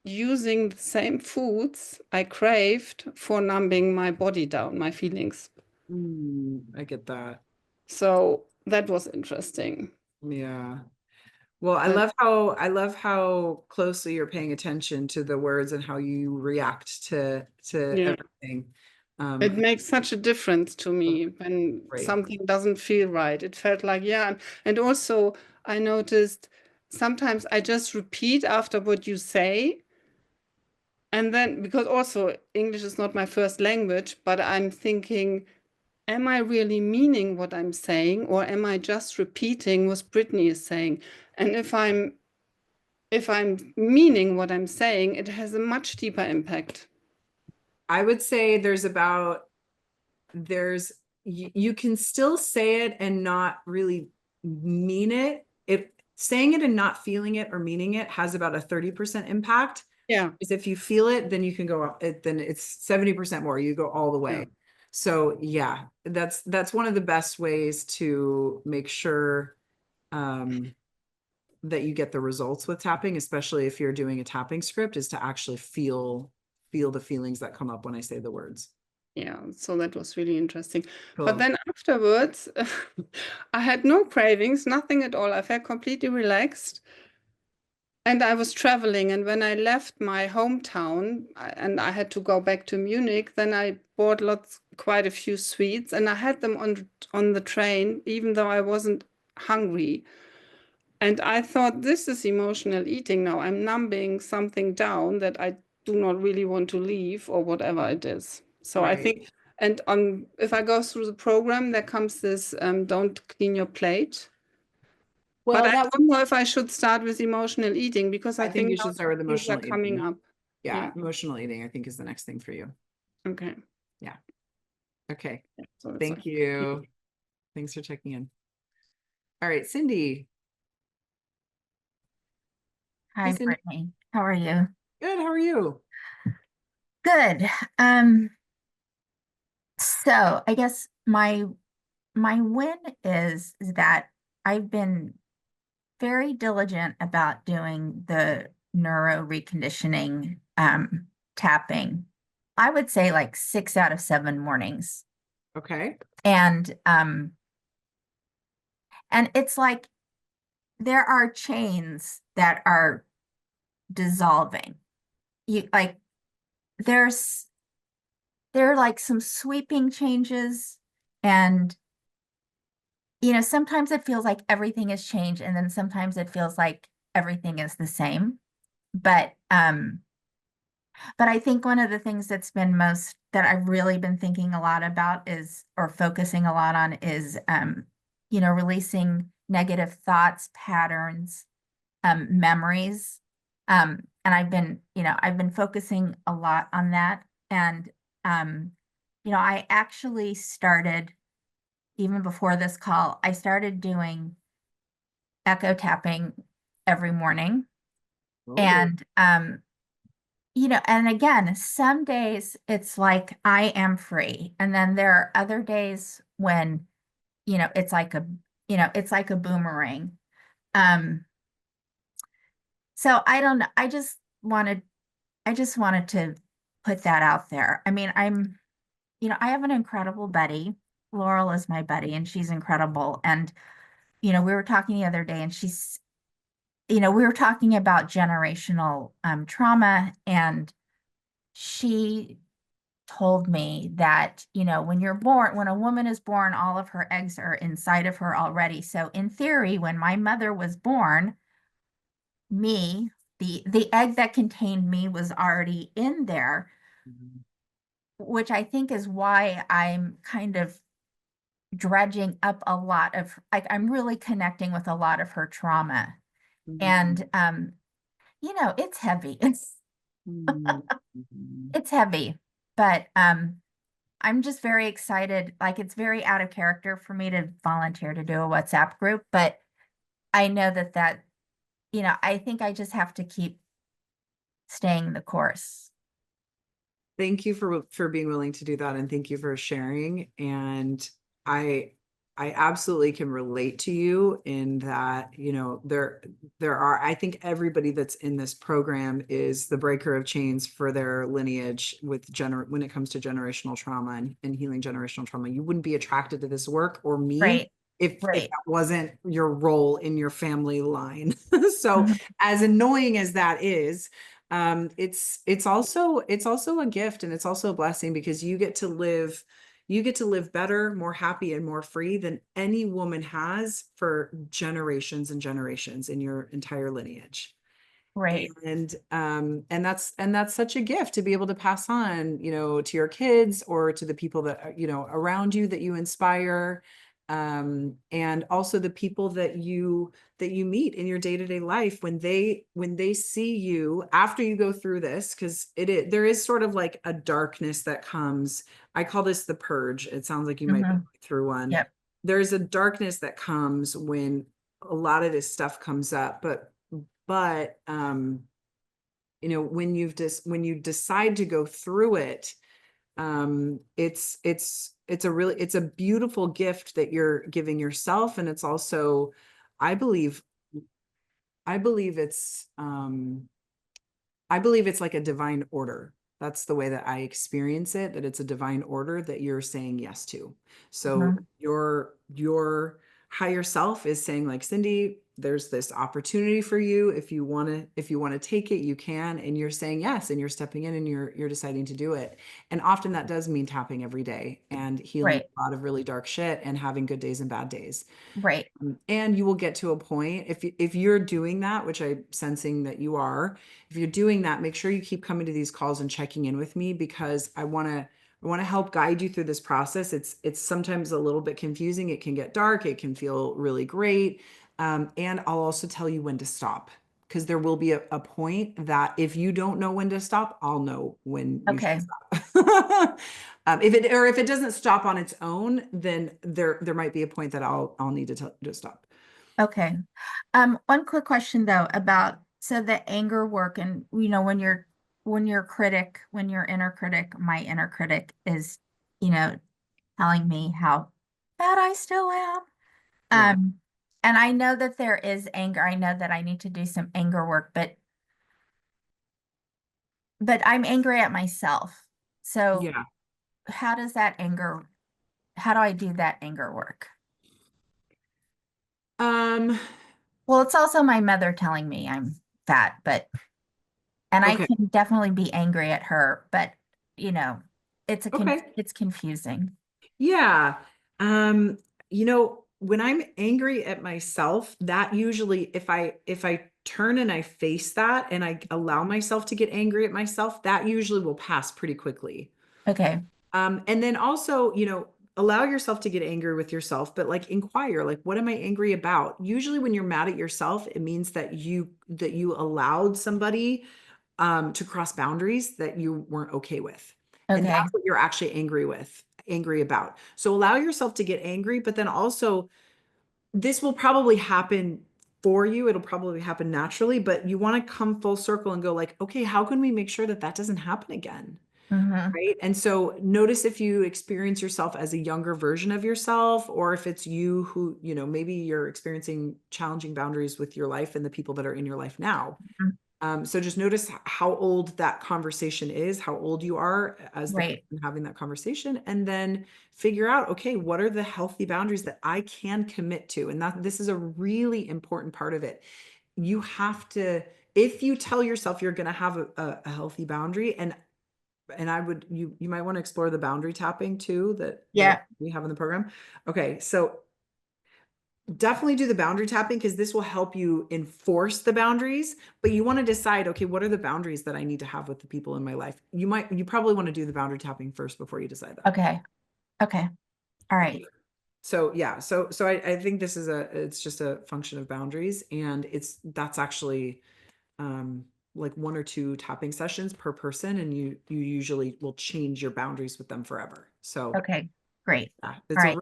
using the same foods I craved for numbing my body down, my feelings. I get that. So that was interesting. Yeah. Well, I But love how closely you're paying attention to the words and how you react to yeah, everything. it makes such a difference to me when Great. something doesn't feel right. It felt like, yeah. And also, I noticed sometimes I just repeat after what you say. And then, because also English is not my first language, but I'm thinking, am I really meaning what I'm saying, or am I just repeating what Brittany is saying? And if I'm meaning what I'm saying, it has a much deeper impact. I would say you can still say it and not really mean it. If saying it and not feeling it or meaning it has about a 30% impact. Yeah. Because if you feel it, then you can go up, then it's 70% more. You go all the way. Yeah. So yeah, that's one of the best ways to make sure that you get the results with tapping, especially if you're doing a tapping script, is to actually feel the feelings that come up when I say the words. Yeah, so that was really interesting. Cool. But then afterwards, I had no cravings, nothing at all. I felt completely relaxed. And I was traveling, and when I left my hometown and I had to go back to Munich, then I bought quite a few sweets, and I had them on the train, even though I wasn't hungry. And I thought, this is emotional eating now. I'm numbing something down that I do not really want to leave, or whatever it is. So I Right. think, and if I go through the program, there comes this don't clean your plate. Well, But I don't know if I should start with emotional eating, because I think you now should start with things are emotional coming eating. up. Yeah, emotional eating, I think, is the next thing for you. Okay. Yeah. Okay. So it's Thank like- you. Thanks for checking in. All right, Cindy. Hi, Cindy. Brittany. How are you? Good. How are you? Good. So I guess my win is that I've been very diligent about doing the neuro reconditioning tapping. I would say like 6 out of 7 mornings. Okay. And it's like there are chains that are dissolving. There are like some sweeping changes, and sometimes it feels like everything has changed, and then sometimes it feels like everything is the same. But I think one of the things that I've really been thinking a lot about or focusing a lot on is releasing negative thoughts, patterns, memories. And I've been focusing a lot on that. And I actually started, even before this call, I started doing echo tapping every morning. And and again, some days it's like I am free. And then there are other days when, it's like a boomerang. So I don't know. I just wanted to put that out there. I mean, I have an incredible buddy. Laurel is my buddy, and she's incredible. And, we were talking the other day, and we were talking about generational trauma, and she told me that, when a woman is born, all of her eggs are inside of her already. So in theory, when my mother was born, the egg that contained me was already in there, which I think is why I'm kind of dredging up a lot of, like, I'm really connecting with a lot of her trauma. And it's heavy. It's heavy, but I'm just very excited. Like, it's very out of character for me to volunteer to do a WhatsApp group, but I know that I think I just have to keep staying the course. Thank you for being willing to do that, and thank you for sharing. And I I absolutely can relate to you in that, you know, there are, I think everybody that's in this program is the breaker of chains for their lineage with when it comes to generational trauma and healing generational trauma. You wouldn't be attracted to this work or me Right. if Right. that wasn't your role in your family line. So Mhm. as annoying as that is, it's also a gift, and it's also a blessing because you get to live better, more happy, and more free than any woman has for generations and generations in your entire lineage. Right. And that's such a gift to be able to pass on, you know, to your kids or to the people that are, you know, around you that you inspire. And also the people that you meet in your day-to-day life when they see you after you go through this, because there is sort of like a darkness that comes. I call this the purge. It sounds like you might be Mhm. going through one. Yep. There's a darkness that comes when a lot of this stuff comes up, but you know, when you decide to go through it, it's a beautiful gift that you're giving yourself. And it's also, I believe it's like a divine order. That's the way that I experience it, that it's a divine order that you're saying yes to. So Mhm. your higher self is saying, like, Cindy, there's this opportunity for you. If you want to take it, you can. And you're saying yes, and you're stepping in, and you're deciding to do it. And often that does mean tapping every day and healing Right. a lot of really dark shit and having good days and bad days. Right. And you will get to a point if you're doing that, which I'm sensing that you are. If you're doing that, make sure you keep coming to these calls and checking in with me, because I want to help guide you through this process. It's sometimes a little bit confusing. It can get dark. It can feel really great. And I'll also tell you when to stop, because there will be a point that if you don't know when to stop, I'll know when you should Okay. stop. If it doesn't stop on its own, then there might be a point that I'll need to tell you to stop. Okay. One quick question though about so the anger work and you know when your inner critic, my inner critic is, you know, telling me how bad I still am. Yeah. And I know that there is anger. I know that I need to do some anger work, but I'm angry at myself. So Yeah. how do I do that anger work? Well, it's also my mother telling me I'm fat, and I Okay. can definitely be angry at her, but you know, Okay. it's confusing. Yeah. You know, when I'm angry at myself, that usually, if I turn and I face that and I allow myself to get angry at myself, that usually will pass pretty quickly. Okay. And then also, you know, allow yourself to get angry with yourself, but like inquire, like, what am I angry about? Usually when you're mad at yourself, it means that you allowed somebody to cross boundaries that you weren't okay with. And Okay. that's what you're actually angry about. So allow yourself to get angry, but then also this will probably happen for you. It'll probably happen naturally, but you want to come full circle and go like, okay, how can we make sure that that doesn't happen again? Mhm. Right. And so notice if you experience yourself as a younger version of yourself, or if it's you who, you know, maybe you're experiencing challenging boundaries with your life and the people that are in your life now. Mhm. So just notice how old that conversation is, how old you are as the Right. person having that conversation, and then figure out, okay, what are the healthy boundaries that I can commit to? And this is a really important part of it. You have to, if you tell yourself you're going to have a healthy boundary, and you might want to explore the boundary tapping too that Yeah. we have in the program. Okay, so definitely do the boundary tapping, because this will help you enforce the boundaries, but you want to decide, okay, what are the boundaries that I need to have with the people in my life? You probably want to do the boundary tapping first before you decide that. Okay. Okay. All right. So yeah, so I think this is it's just a function of boundaries, and that's actually like 1 or 2 tapping sessions per person, and you usually will change your boundaries with them forever. So Okay. Great. yeah, All right.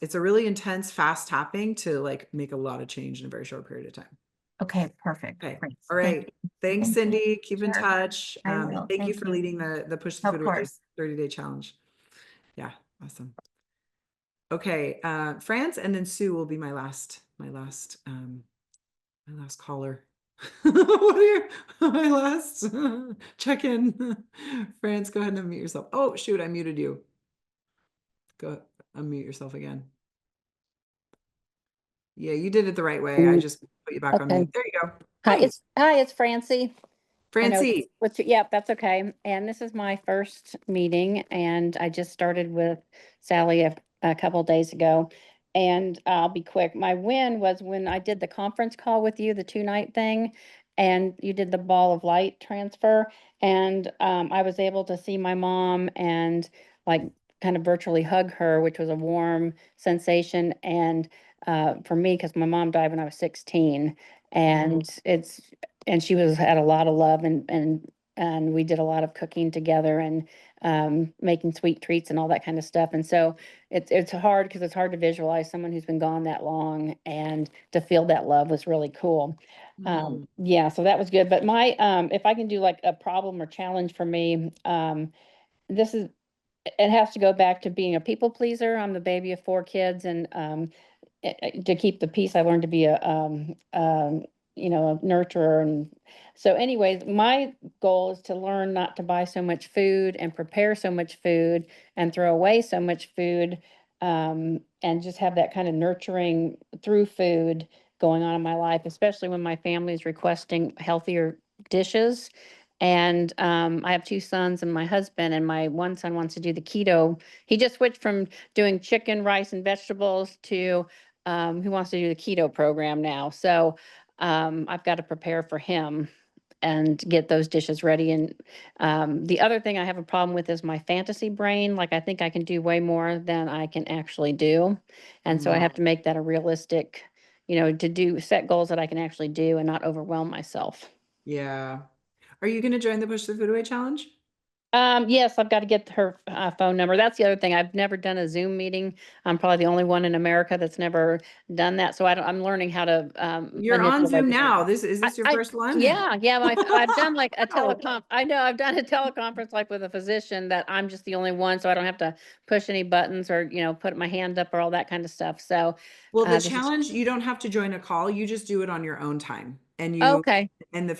it's a really intense, fast tapping to like make a lot of change in a very short period of time. Okay. Perfect. Okay. Great. All Thank right. you. Thanks, Thank you. Cindy. Keep in Sure. touch. I will. Thank you Thank for you. leading the Push the Of Food Away course. 30-day challenge. Yeah. Awesome. Okay, France, and then Sue will be my last caller. What are your my last check in? France, go ahead and unmute yourself. Oh shoot, I muted you. Go unmute yourself again. Yeah, you did it the right way. I just put you back on Okay. mute. There you go. Hi, Hi, it's Francie. I know Francie. yep, that's okay. And this is my first meeting, and I just started with Sally a couple days ago. And I'll be quick. My win was when I did the conference call with you, the 2-night thing, and you did the ball of light transfer. And I was able to see my mom and like kind of virtually hug her, which was a warm sensation. And for me, because my mom died when I was 16, and and she had a lot of love, and we did a lot of cooking together, and making sweet treats and all that kind of stuff. And so it's hard because it's hard to visualize someone who's been gone that long, and to feel that love was really cool. Yeah, so that was good. But my if I can do like a problem or challenge for me, this is it has to go back to being a people pleaser. I'm the baby of 4 kids, and to keep the peace, I learned to be a a nurturer. And so anyways, my goal is to learn not to buy so much food and prepare so much food and throw away so much food, and just have that kind of nurturing through food going on in my life, especially when my family is requesting healthier dishes. And I have 2 sons and my husband, and my one son wants to do the keto. He just switched from doing chicken, rice, and vegetables to who wants to do the keto program now. So I've got to prepare for him and get those dishes ready. And the other thing I have a problem with is my fantasy brain. Like I think I can do way more than I can actually do. And so I have to make that a realistic, to set goals that I can actually do and not overwhelm myself. Yeah. Are you going to join the Push the Food Away challenge? Yes, I've got to get her phone number. That's the other thing. I've never done a Zoom meeting. I'm probably the only one in America that's never done that. So I'm learning how to. You're on Zoom manipulate it. now. Is this your first one? Yeah. I've done like a I know I've done a teleconference like with a physician that I'm just the only one, so I don't have to push any buttons or put my hand up or all that kind of stuff. So, Well, the challenge, you don't have to join a call. You just do it on your own time. And okay. And the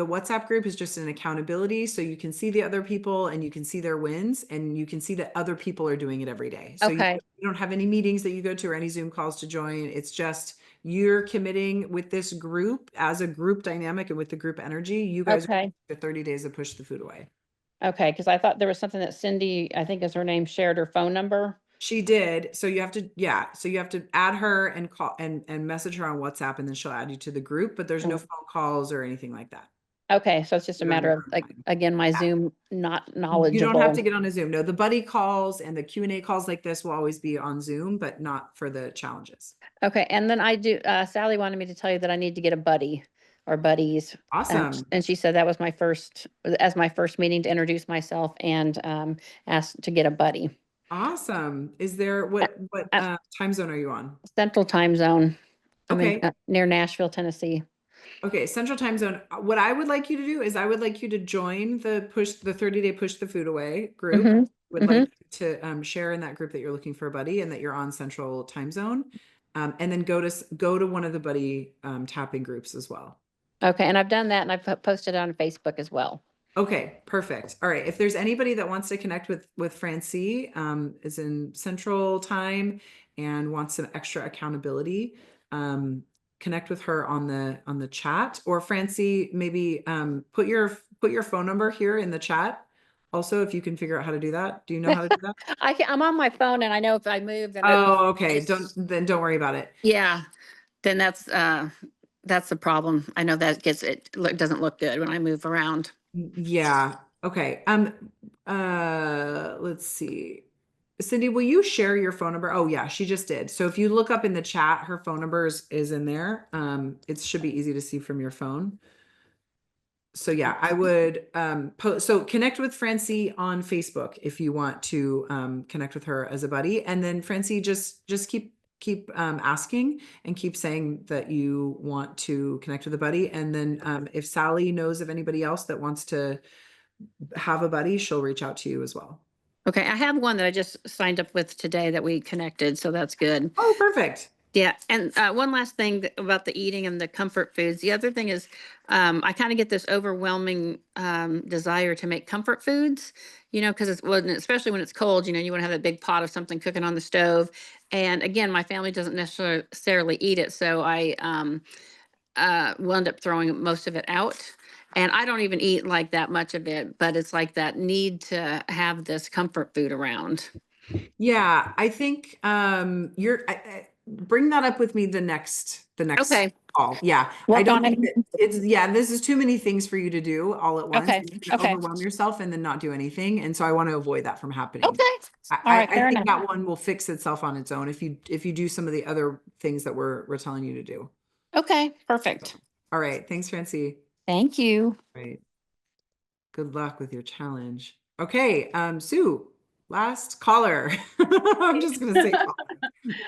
WhatsApp group is just an accountability, so you can see the other people and you can see their wins, and you can see that other people are doing it every day. So Okay. you don't have any meetings that you go to or any Zoom calls to join. It's just you're committing with this group as a group dynamic and with the group energy. You guys Okay. are 30 days to push the food away. Okay, because I thought there was something that Cindy, I think is her name, shared her phone number. She did. So you have to add her and call and message her on WhatsApp, and then she'll add you to the group, but there's no phone calls or anything like that. Okay, so it's just a matter of like, again, my Zoom not knowledgeable. You don't have to get on a Zoom. No, the buddy calls and the Q&A calls like this will always be on Zoom, but not for the challenges. Okay, and then Sally wanted me to tell you that I need to get a buddy or buddies. Awesome. And she said that was my first meeting to introduce myself and ask to get a buddy. Awesome. Is there what time zone are you on? Central time zone. I'm Okay. near Nashville, Tennessee. Okay, Central Time Zone. What I would like you to do is I would like you to join the 30-day Push the Food Away group. Mhm, Would like you to share in that group that you're looking for a buddy and that you're on Central Time Zone. And then go to one of the buddy tapping groups as well. Okay, and I've done that, and I've posted it on Facebook as well. Okay, perfect. All right. If there's anybody that wants to connect with Francie, is in Central Time and wants some extra accountability, connect with her on the chat. Or Francie, maybe put your phone number here in the chat. Also, if you can figure out how to do that. Do you know how to do that? I'm on my phone, and I know if I move, then Oh, okay. Don't worry about it. yeah, then that's the problem. I know that doesn't look good when I move around. Yeah. Okay. Let's see. Cindy, will you share your phone number? Oh yeah, she just did. So if you look up in the chat, her phone number is in there. It should be easy to see from your phone. So yeah, I would so connect with Francie on Facebook if you want to connect with her as a buddy. And then Francie, just keep asking and keep saying that you want to connect with a buddy. And then if Sally knows of anybody else that wants to have a buddy, she'll reach out to you as well. Okay, I have one that I just signed up with today that we connected, so that's good. Oh, perfect. Yeah, and one last thing about the eating and the comfort foods. The other thing is, I kind of get this overwhelming desire to make comfort foods, because it's especially when it's cold. You want to have that big pot of something cooking on the stove. And again, my family doesn't necessarily eat it, so I will end up throwing most of it out. And I don't even eat like that much of it, but it's like that need to have this comfort food around. Yeah, I think bring that up with me the next Okay. call. Yeah. I don't think that this is too many things for you to do all at once. Okay. You're gonna overwhelm yourself and then not do anything. And so I want to avoid that from happening. Okay. I think that one will fix itself on its own if you do some of the other things that we're telling you to do. Okay, perfect. All right. Thanks, Francie. Thank you. Right. Good luck with your challenge. Okay, Sue, last caller. I'm just gonna say caller.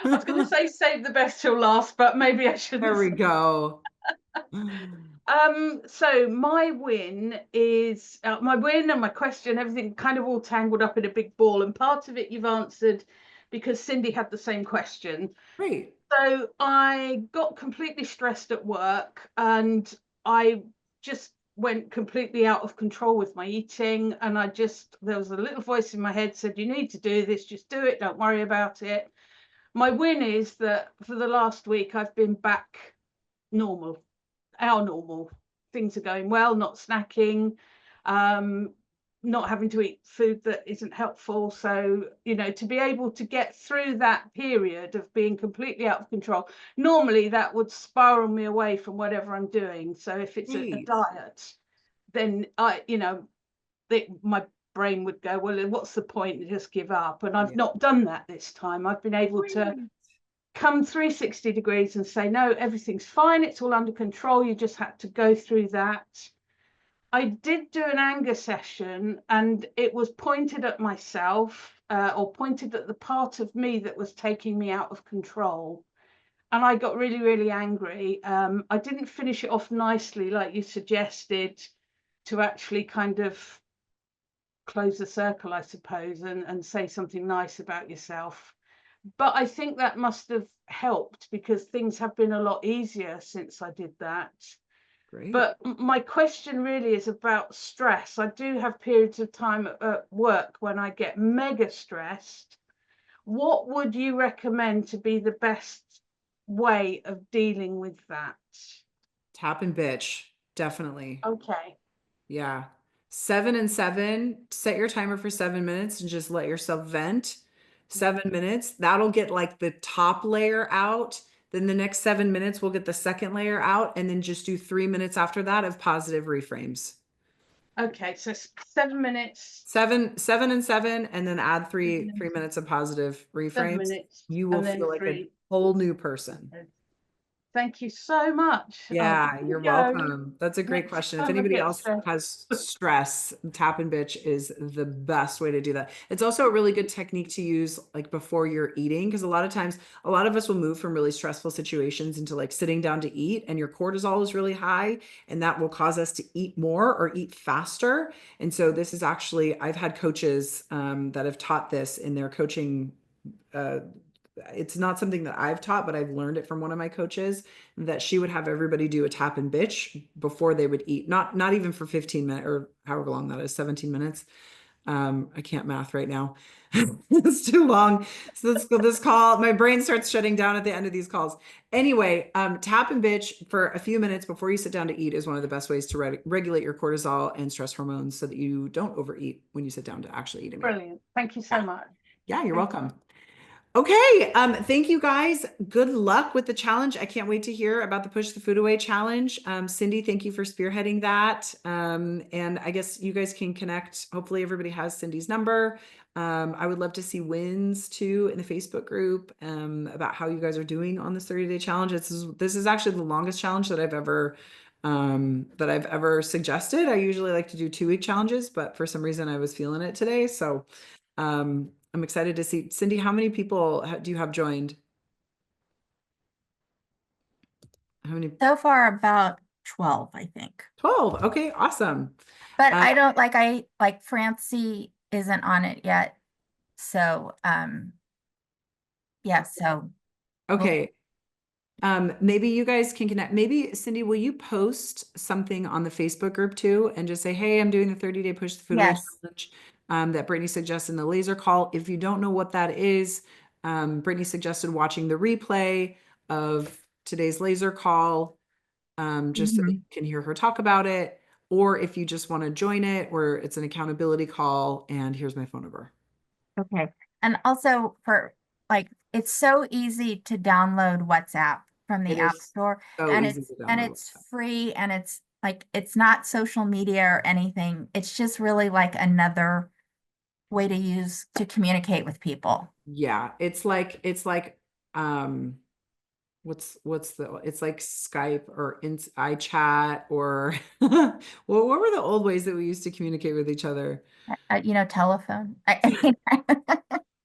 I was gonna say save the best till last, but maybe I shouldn't. There we go. So my win is my win and my question, everything kind of all tangled up in a big ball, and part of it you've answered because Cindy had the same question. Great. So I got completely stressed at work and I just went completely out of control with my eating, and there was a little voice in my head said, you need to do this, just do it, don't worry about it. My win is that for the last week I've been back normal, our normal. Things are going well, not snacking, not having to eat food that isn't helpful. So, to be able to get through that period of being completely out of control, normally that would spiral me away from whatever I'm doing. So if it's a diet, then my brain would go, well, what's the point? Just give up. And I've not done that this time. I've been able to come 360 degrees and say, no, everything's fine. It's all under control. You just had to go through that. I did do an anger session and it was pointed at myself or pointed at the part of me that was taking me out of control. And I got really, really angry. I didn't finish it off nicely, like you suggested, to actually kind of close the circle, I suppose, and say something nice about yourself. But I think that must have helped because things have been a lot easier since I did that. Great. But my question really is about stress. I do have periods of time at work when I get mega stressed. What would you recommend to be the best way of dealing with that? Tap and bitch, definitely. Okay. Yeah. 7 and 7, set your timer for 7 minutes and just let yourself vent. 7 minutes, that'll get like the top layer out. Then the next 7 minutes, we'll get the second layer out, and then just do 3 minutes after that of positive reframes. Okay, so 7 minutes. 7 and 7, and then add 3 minutes of positive reframes. 7 minutes. You will and then feel like 3. a whole new person. Thank you so much. Yeah, you're welcome. That's a great Next question. If time I anybody get else stressed. has stress, tap and bitch is the best way to do that. It's also a really good technique to use like before you're eating, because a lot of times, a lot of us will move from really stressful situations into like sitting down to eat, and your cortisol is really high, and that will cause us to eat more or eat faster. And so this is actually, I've had coaches that have taught this in their coaching. It's not something that I've taught, but I've learned it from one of my coaches, that she would have everybody do a tap and bitch before they would eat. Not even for 15 minutes or however long that is, 17 minutes. I can't math right now. It's too long. So this call, my brain starts shutting down at the end of these calls. Anyway, tap and bitch for a few minutes before you sit down to eat is one of the best ways to regulate your cortisol and stress hormones so that you don't overeat when you sit down to actually eat a meal. Brilliant. Thank you so much. Yeah, you're welcome. Okay, thank you guys. Good luck with the challenge. I can't wait to hear about the Push the Food Away challenge. Cindy, thank you for spearheading that. And I guess you guys can connect. Hopefully everybody has Cindy's number. I would love to see wins too in the Facebook group about how you guys are doing on this 30-day challenge. This is actually the longest challenge that I've ever suggested. I usually like to do 2-week challenges, but for some reason I was feeling it today. So I'm excited to see. Cindy, how many people do you have joined? How many? So far about 12, I think. 12. Okay, awesome. But I don't like Francie isn't on it yet. So, yeah, so. Okay. Maybe you guys can connect. Maybe Cindy, will you post something on the Facebook group too and just say, hey, I'm doing the 30-day push the food away Yes. challenge that Brittany suggested in the laser call. If you don't know what that is, Brittany suggested watching the replay of today's laser call, just so that you can hear her talk about it. Or if you just want to join it, where it's an accountability call, and here's my phone number. Okay. And also for like, it's so easy to download WhatsApp from the It App is Store, so and easy it's to and download it's free, and it's like, it's not social media or anything. It's just really like another way to use to communicate with people. Yeah, it's like it's like Skype or iChat or well, what were the old ways that we used to communicate with each other? Telephone.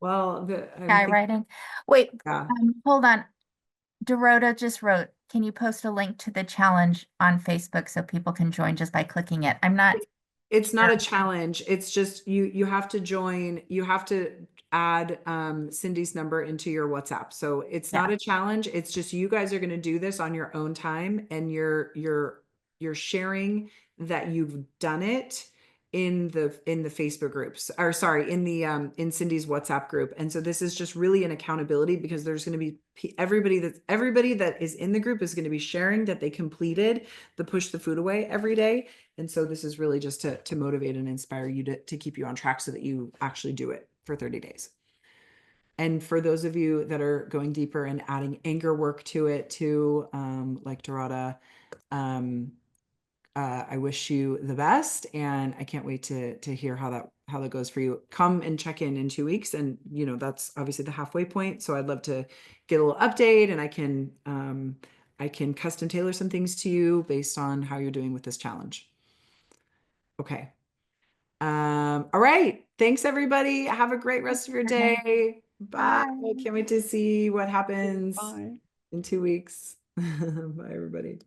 Well, Skywriting. Wait, yeah. hold on. Dorota just wrote, can you post a link to the challenge on Facebook so people can join just by clicking it? I'm not. It's not a challenge. It's just you have to join, you have to add Cindy's number into your WhatsApp. So it's not a challenge. It's just you guys are going to do this on your own time, and you're sharing that you've done it in the Facebook groups, or sorry, in the in Cindy's WhatsApp group. And so this is just really an accountability, because there's going to be everybody that is in the group is going to be sharing that they completed the push the food away every day. And so this is really just to motivate and inspire you to keep you on track so that you actually do it for 30 days. And for those of you that are going deeper and adding anger work to it too, like Dorota, I wish you the best, and I can't wait to hear how that goes for you. Come and check in 2 weeks, and that's obviously the halfway point. So I'd love to get a little update, and I can custom tailor some things to you based on how you're doing with this challenge. Okay. All right. Thanks, everybody. Have a great rest of your day. Bye. Can't wait to see what happens in 2 weeks. Bye, everybody.